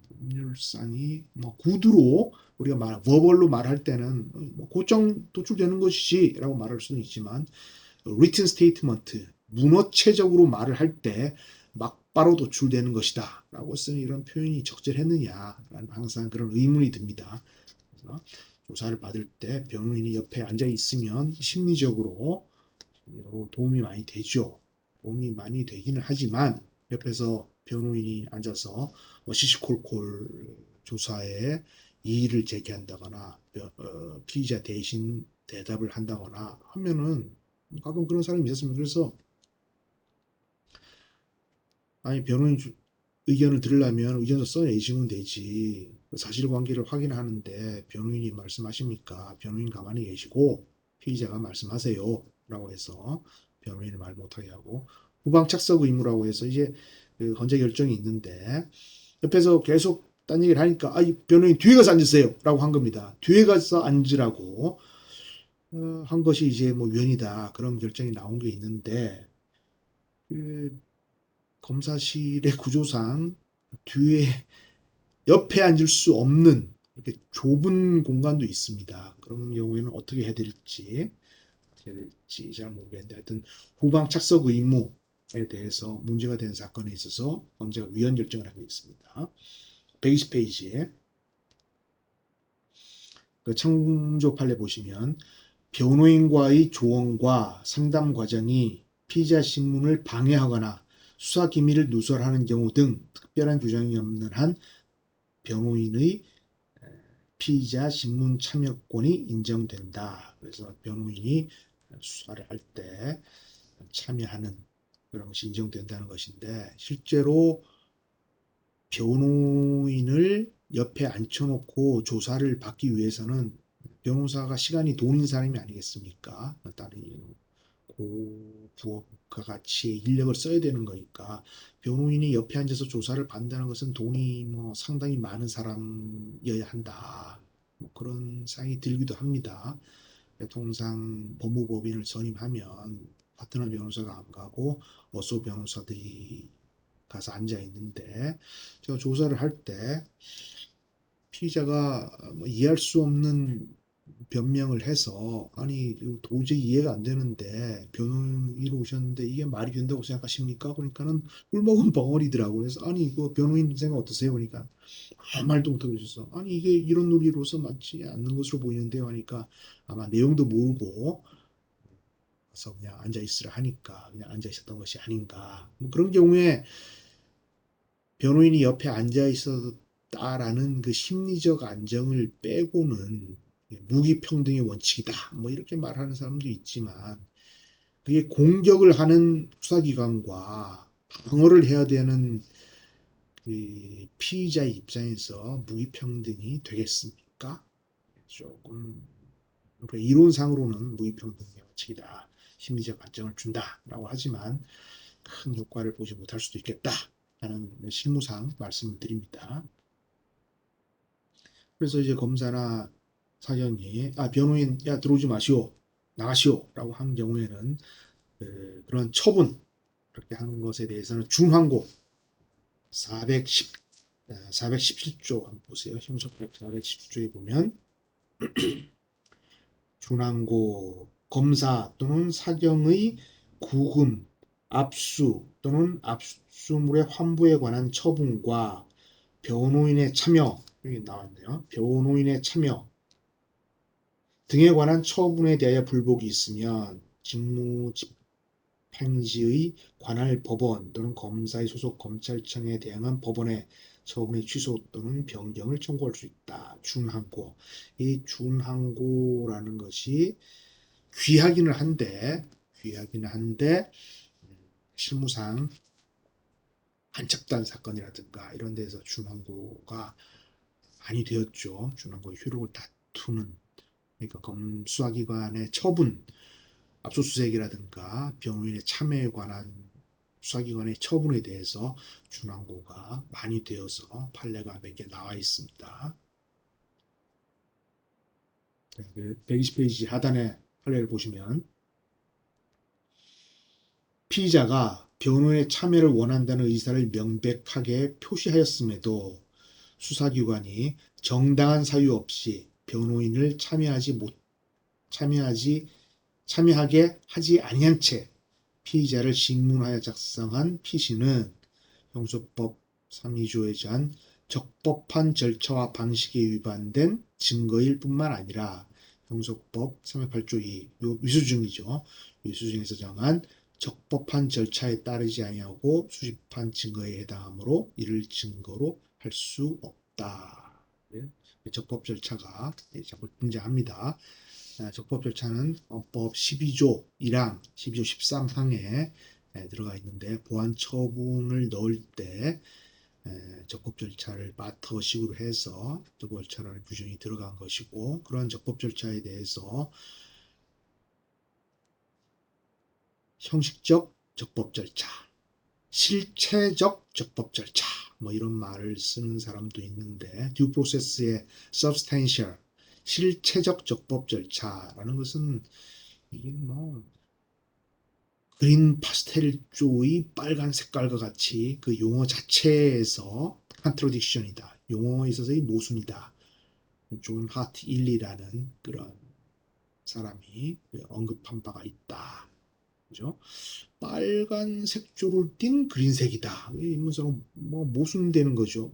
법률상이 뭐 구두로 우리가 버벌로 말할 때는 뭐 고정 도출되는 것이지라고 말할 수는 있지만 written statement 문어체적으로 말을 할 때 막바로 도출되는 것이다 라고 쓰는 이런 표현이 적절했느냐라는 항상 그런 의문이 듭니다. 그래서 조사를 받을 때 변호인이 옆에 앉아 있으면 심리적으로 도움이 많이 되죠. 도움이 많이 되기는 하지만 옆에서 변호인이 앉아서 시시콜콜 조사에 이의를 제기한다거나 피의자 대신 대답을 한다거나 하면은 가끔 그런 사람이 있었습니다. 그래서 아니 변호인 의견을 들으려면 의견서 써내시면 되지. 사실관계를 확인하는데 변호인이 말씀하십니까? 변호인 가만히 계시고 피의자가 말씀하세요. 라고 해서 변호인이 말 못하게 하고 후방 착석 의무라고 해서 이제 그 헌재 결정이 있는데 옆에서 계속 딴 얘기를 하니까 변호인 뒤에 가서 앉으세요. 라고 한 겁니다. 뒤에 가서 앉으라고 한 것이 이제 뭐 위헌이다. 그런 결정이 나온 게 있는데 그 검사실의 구조상 뒤에 옆에 앉을 수 없는 이렇게 좁은 공간도 있습니다. 그런 경우에는 어떻게 해야 될지 잘 모르겠는데 하여튼 후방 착석 의무에 대해서 문제가 된 사건에 있어서 헌재가 위헌 결정을 하고 있습니다. 120페이지에 그 청조 판례 보시면 변호인과의 조언과 상담 과정이 피의자 신문을 방해하거나 수사 기밀을 누설하는 경우 등 특별한 규정이 없는 한 변호인의 피의자 신문 참여권이 인정된다. 그래서 변호인이 수사를 할 때 참여하는 그런 것이 인정된다는 것인데 실제로 변호인을 옆에 앉혀놓고 조사를 받기 위해서는 변호사가 시간이 돈인 사람이 아니겠습니까? 다른 고부업과 같이 인력을 써야 되는 거니까 변호인이 옆에 앉아서 조사를 받는다는 것은 돈이 뭐 상당히 많은 사람이어야 한다. 뭐 그런 생각이 들기도 합니다. 통상 법무법인을 선임하면 파트너 변호사가 안 가고 어소 변호사들이 가서 앉아 있는데 제가 조사를 할 때 피의자가 뭐 이해할 수 없는 변명을 해서 아니 도저히 이해가 안 되는데 변호인이 오셨는데 이게 말이 된다고 생각하십니까? 그러니까는 꿀먹은 벙어리더라고요. 그래서 아니 이거 변호인 생각 어떠세요? 그러니까 아무 말도 못하고 있었어. 아니 이게 이런 논리로서 맞지 않는 것으로 보이는데요. 하니까 아마 내용도 모르고 그래서 그냥 앉아 있으라 하니까 그냥 앉아 있었던 것이 아닌가. 뭐 그런 경우에 변호인이 옆에 앉아 있어도 있다라는 그 심리적 안정을 빼고는 무기평등의 원칙이다. 뭐 이렇게 말하는 사람도 있지만 그게 공격을 하는 수사기관과 방어를 해야 되는 그 피의자의 입장에서 무기평등이 되겠습니까? 조금 그러니까 이론상으로는 무기평등의 원칙이다. 심리적 안정을 준다라고 하지만 큰 효과를 보지 못할 수도 있겠다. 라는 실무상 말씀을 드립니다. 그래서 이제 검사나 사견이 변호인 야 들어오지 마시오 나가시오 라고 한 경우에는 그런 처분 그렇게 하는 것에 대해서는 준항고 417조 한번 보세요. 형사법 417조에 보면 준항고 검사 또는 사경의 구금, 압수 또는 압수물의 환부에 관한 처분과 변호인의 참여 여기 나왔네요. 변호인의 참여 등에 관한 처분에 대하여 불복이 있으면 직무집행지의 관할 법원 또는 검사의 소속 검찰청에 대항한 법원에 처분의 취소 또는 변경을 청구할 수 있다. 준항고. 이 준항고라는 것이 귀하기는 한데 실무상 한첩단 사건이라든가 이런 데서 준항고가 많이 되었죠. 준항고의 효력을 다투는 그러니까 수사기관의 처분, 압수수색이라든가 변호인의 참여에 관한 수사기관의 처분에 대해서 준항고가 많이 되어서 판례가 몇 개 나와 있습니다. 120페이지 하단에 판례를 보시면 피의자가 변호인의 참여를 원한다는 의사를 명백하게 표시하였음에도 수사기관이 정당한 사유 없이 변호인을 참여하게 하지 아니한 채 피의자를 신문하여 작성한 피시는 형소법 3.2조에 의한 적법한 절차와 방식에 위반된 증거일 뿐만 아니라 형소법 308조 2 위수증이죠. 위수증에서 정한 적법한 절차에 따르지 아니하고 수집한 증거에 해당하므로 이를 증거로 할 수 없다. 적법 절차가 자꾸 등장합니다. 적법 절차는 헌법 12조 1항, 12조 13항에 들어가 있는데 보안 처분을 넣을 때 적법 절차를 마터식으로 해서 적법 절차라는 규정이 들어간 것이고 그런 적법 절차에 대해서 형식적 적법 절차, 실체적 적법 절차 뭐 이런 말을 쓰는 사람도 있는데 듀 프로세스의 substantial 실체적 적법 절차라는 것은 이게 뭐 그린 파스텔조의 빨간 색깔과 같이 그 용어 자체에서 컨트러딕션이다. 용어에 있어서의 모순이다. 존 하트 일리라는 그런 사람이 언급한 바가 있다. 그죠? 빨간 색조를 띤 그린색이다. 이 문서는 뭐 모순되는 거죠.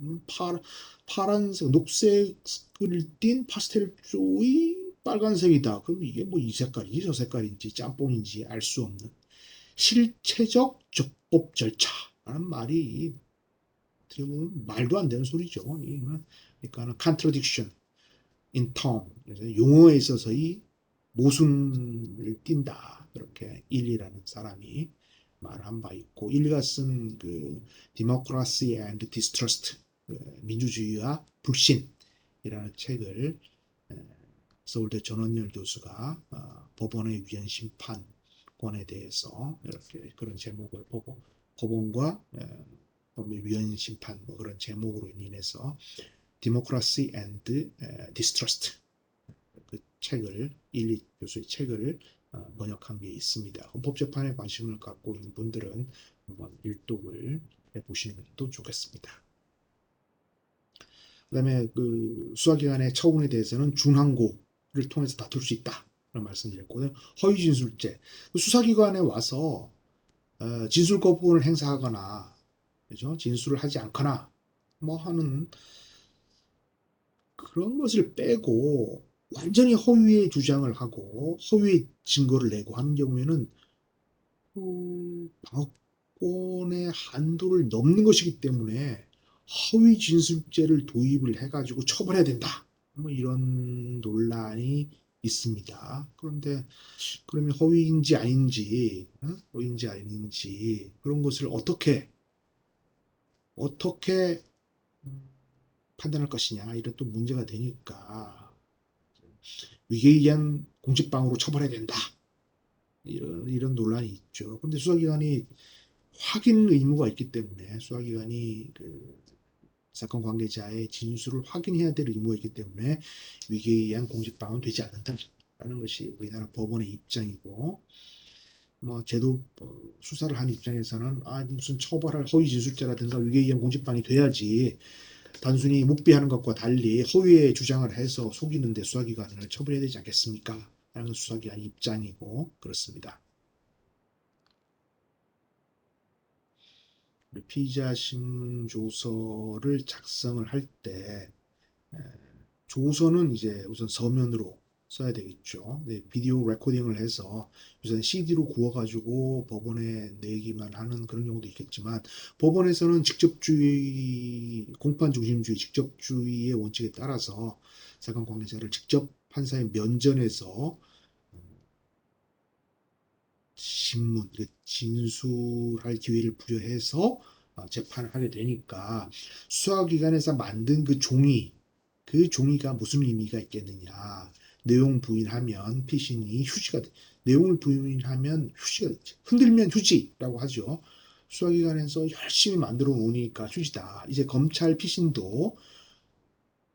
파란색, 녹색을 띤 파스텔조의 빨간색이다. 그럼 이게 뭐 이 색깔인지 저 색깔인지 짬뽕인지 알 수 없는 실체적 적법 절차라는 말이 어떻게 보면 말도 안 되는 소리죠. 그러니까 contradiction in term 용어에 있어서의 모순을 띈다. 그렇게 일리라는 사람이 말한 바 있고 일리가 쓴 그 Democracy and Distrust 민주주의와 불신이라는 책을 서울대 전원열 교수가 법원의 위헌 심판권에 대해서 이렇게 그런 제목을 보고 법원과 법의 위헌 심판 뭐 그런 제목으로 인해서 Democracy and Distrust 그 책을 일리 교수의 책을 번역한 게 있습니다. 헌법재판에 관심을 갖고 있는 분들은 한번 일독을 해보시는 것도 좋겠습니다. 그다음에 그 수사기관의 처분에 대해서는 준항고를 통해서 다툴 수 있다. 라는 말씀드렸고 허위진술죄 수사기관에 와서 진술 거부를 행사하거나 그죠? 진술을 하지 않거나 뭐 하는 그런 것을 빼고 완전히 허위의 주장을 하고 허위의 증거를 내고 하는 경우에는 방어권의 한도를 넘는 것이기 때문에 허위 진술죄를 도입을 해가지고 처벌해야 된다. 뭐 이런 논란이 있습니다. 그런데 그러면 허위인지 아닌지, 허위인지 아닌지 그런 것을 어떻게 판단할 것이냐 이런 또 문제가 되니까 위계에 의한 공직방어로 처벌해야 된다. 이런 논란이 있죠. 근데 수사기관이 확인 의무가 있기 때문에 수사기관이 그 사건 관계자의 진술을 확인해야 될 의무가 있기 때문에 위계에 의한 공직방어는 되지 않는다라는 것이 우리나라 법원의 입장이고 뭐 제도 수사를 하는 입장에서는 무슨 처벌할 허위 진술죄라든가 위계에 의한 공직방어이 돼야지 단순히 묵비하는 것과 달리 허위의 주장을 해서 속이는데 수사기관을 처벌해야 되지 않겠습니까? 라는 건 수사기관 입장이고 그렇습니다. 피의자 신문조서를 작성을 할 때 조서는 이제 우선 서면으로 써야 되겠죠. 네, 비디오 레코딩을 해서 우선 CD로 구워가지고 법원에 내기만 하는 그런 경우도 있겠지만 법원에서는 직접주의, 공판 중심주의, 직접주의의 원칙에 따라서 사건 관계자를 직접 판사의 면전에서 신문, 진술할 기회를 부여해서 재판을 하게 되니까 수사기관에서 만든 그 종이가 무슨 의미가 있겠느냐. 내용 부인하면 피신이 휴지가 돼. 내용을 부인하면 휴지가 되지. 흔들면 휴지라고 하죠. 수사기관에서 열심히 만들어 놓으니까 휴지다. 이제 검찰 피신도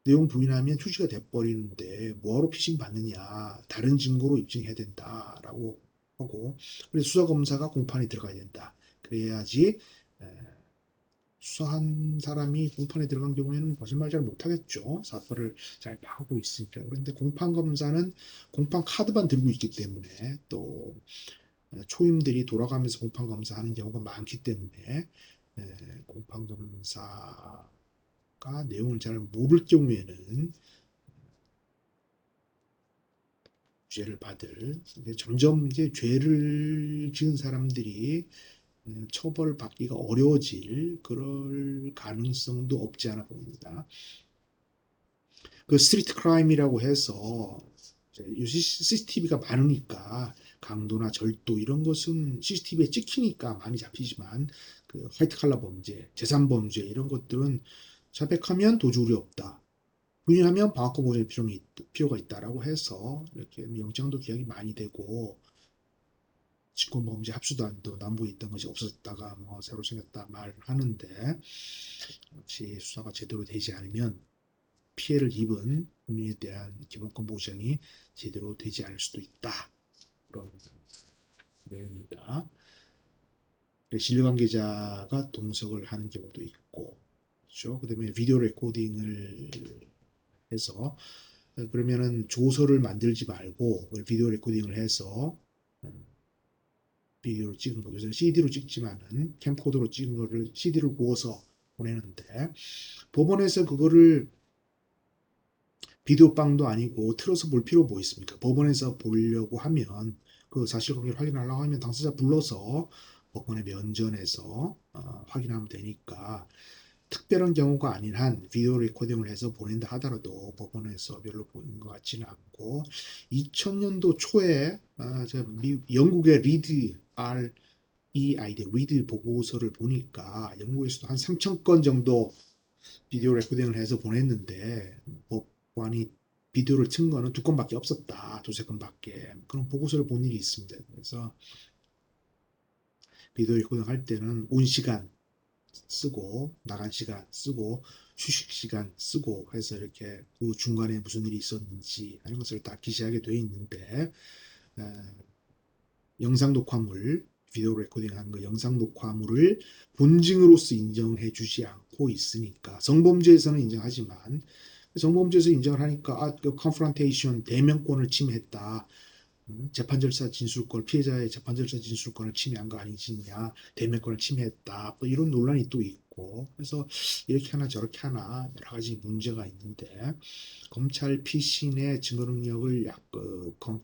내용 부인하면 휴지가 돼버리는데 뭐하러 피신 받느냐. 다른 증거로 입증해야 된다라고 하고 그래서 수사검사가 공판에 들어가야 된다. 그래야지 수사한 사람이 공판에 들어간 경우에는 거짓말 잘 못하겠죠. 사건을 잘 파악하고 있으니까. 그런데 공판검사는 공판 카드만 들고 있기 때문에 또 초임들이 돌아가면서 공판검사하는 경우가 많기 때문에 공판검사가 내용을 잘 모를 경우에는 죄를 받을 점점 이제 죄를 지은 사람들이 처벌받기가 어려워질 그럴 가능성도 없지 않아 보입니다. 그 스트리트 크라임이라고 해서 요새 CCTV가 많으니까 강도나 절도 이런 것은 CCTV에 찍히니까 많이 잡히지만 그 화이트 칼라 범죄, 재산 범죄 이런 것들은 자백하면 도주 우려 없다. 부인하면 방어권 보존의 필요가 있다라고 해서 이렇게 영장도 기각이 많이 되고 직권범죄 합수단도 남부에 있던 것이 없어졌다가 뭐 새로 생겼다 말하는데 역시 수사가 제대로 되지 않으면 피해를 입은 국민에 대한 기본권 보장이 제대로 되지 않을 수도 있다. 그런 내용입니다. 진료관계자가 동석을 하는 경우도 있고, 그렇죠? 그다음에 비디오 레코딩을 해서 그러면은 조서를 만들지 말고 비디오 레코딩을 해서 비디오로 찍은 거, 요새는 CD로 찍지만은 캠코더로 찍은 거를 CD로 구워서 보내는데 법원에서 그거를 비디오방도 아니고 틀어서 볼 필요 뭐 있습니까? 법원에서 보려고 하면 그 사실관계를 확인하려고 하면 당사자 불러서 법원의 면전에서 확인하면 되니까 특별한 경우가 아닌 한 비디오 레코딩을 해서 보낸다 하더라도 법원에서 별로 보이는 것 같지는 않고 2000년도 초에 영국의 리드 REID 리드 보고서를 보니까 영국에서도 한 3,000건 정도 비디오 레코딩을 해서 보냈는데 법관이 비디오를 튼 거는 2건밖에 없었다. 두세 건밖에. 그런 보고서를 본 일이 있습니다. 그래서 비디오 레코딩 할 때는 온 시간 쓰고 나간 시간 쓰고 휴식 시간 쓰고 해서 이렇게 그 중간에 무슨 일이 있었는지 하는 것을 다 기재하게 돼 있는데 영상 녹화물 비디오 레코딩한 거 영상 녹화물을 본증으로서 인정해 주지 않고 있으니까 성범죄에서는 인정하지만 성범죄에서 인정을 하니까 그 컨프런테이션 대면권을 침해했다. 재판 절차 진술권 피해자의 재판 절차 진술권을 침해한 거 아니냐 대면권을 침해했다 뭐 이런 논란이 또 있고 그래서 이렇게 하나 저렇게 하나 여러 가지 문제가 있는데 검찰 피신의 증거 능력을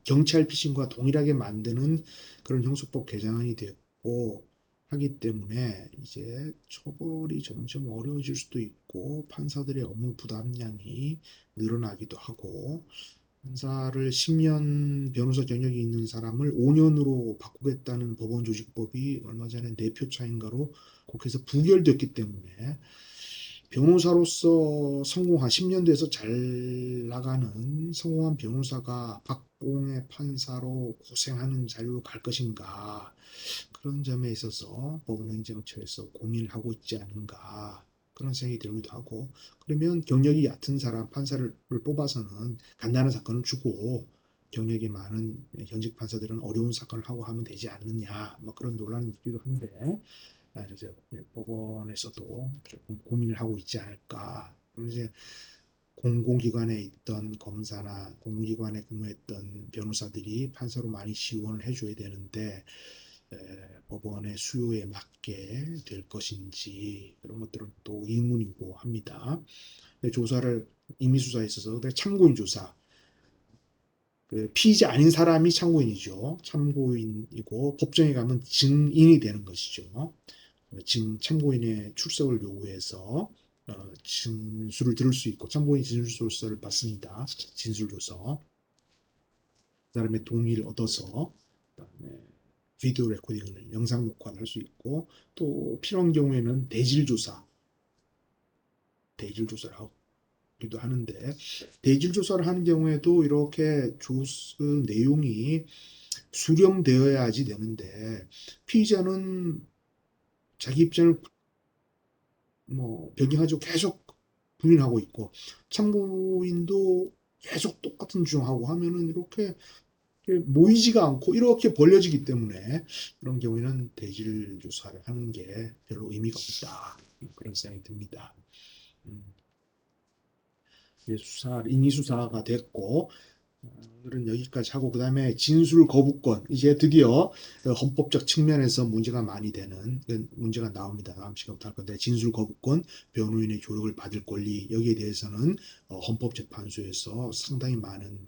경찰 피신과 동일하게 만드는 그런 형사법 개정안이 됐고 하기 때문에 이제 처벌이 점점 어려워질 수도 있고 판사들의 업무 부담량이 늘어나기도 하고 판사를 10년 변호사 경력이 있는 사람을 5년으로 바꾸겠다는 법원조직법이 얼마 전에 내표 차인가로 국회에서 부결됐기 때문에 변호사로서 성공한 10년 돼서 잘 나가는 성공한 변호사가 박봉의 판사로 고생하는 자리로 갈 것인가 그런 점에 있어서 법원행정처에서 고민을 하고 있지 않은가 그런 생각이 들기도 하고 그러면 경력이 얕은 사람 판사를 뽑아서는 간단한 사건을 주고 경력이 많은 현직 판사들은 어려운 사건을 하고 하면 되지 않느냐 뭐 그런 논란이 있기도 한데 그래서 법원에서도 조금 고민을 하고 있지 않을까. 이제 공공기관에 있던 검사나 공공기관에 근무했던 변호사들이 판사로 많이 지원을 해줘야 되는데 법원의 수요에 맞게 될 것인지 그런 것들은 또 의문이고 합니다. 조사를 임의수사에 있어서 참고인 조사 그 피의자 아닌 사람이 참고인이죠. 참고인이고 법정에 가면 증인이 되는 것이죠. 지금 참고인의 출석을 요구해서 진술을 들을 수 있고 참고인 진술서를 받습니다. 진술조서. 그다음에 동의를 얻어서 그다음에 비디오 레코딩을 영상 녹화를 할 수 있고 또 필요한 경우에는 대질 조사를 하기도 하는데 대질 조사를 하는 경우에도 이렇게 조서 내용이 수렴되어야지 되는데 피의자는 자기 입장을 변경하죠. 계속 부인하고 있고 참고인도 계속 똑같은 주장하고 하면은 이렇게 모이지가 않고 이렇게 벌려지기 때문에 그런 경우에는 대질 조사를 하는 게 별로 의미가 없다 그런 생각이 듭니다. 임의 수사가 됐고 오늘은 여기까지 하고 그다음에 진술 거부권 이제 드디어 헌법적 측면에서 문제가 많이 되는 문제가 나옵니다. 다음 시간부터 할 건데 진술 거부권, 변호인의 조력을 받을 권리 여기에 대해서는 헌법재판소에서 상당히 많은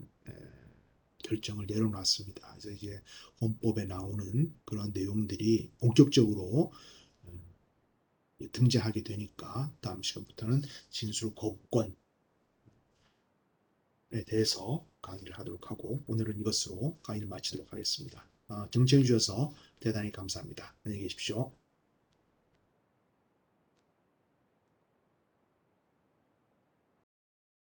결정을 내려놨습니다. 그래서 이제 헌법에 나오는 그런 내용들이 본격적으로 등장하게 되니까 다음 시간부터는 진술 거부권 대해서 강의를 하도록 하고 오늘은 이것으로 강의를 마치도록 하겠습니다. 경청해 주셔서 대단히 감사합니다. 안녕히 계십시오.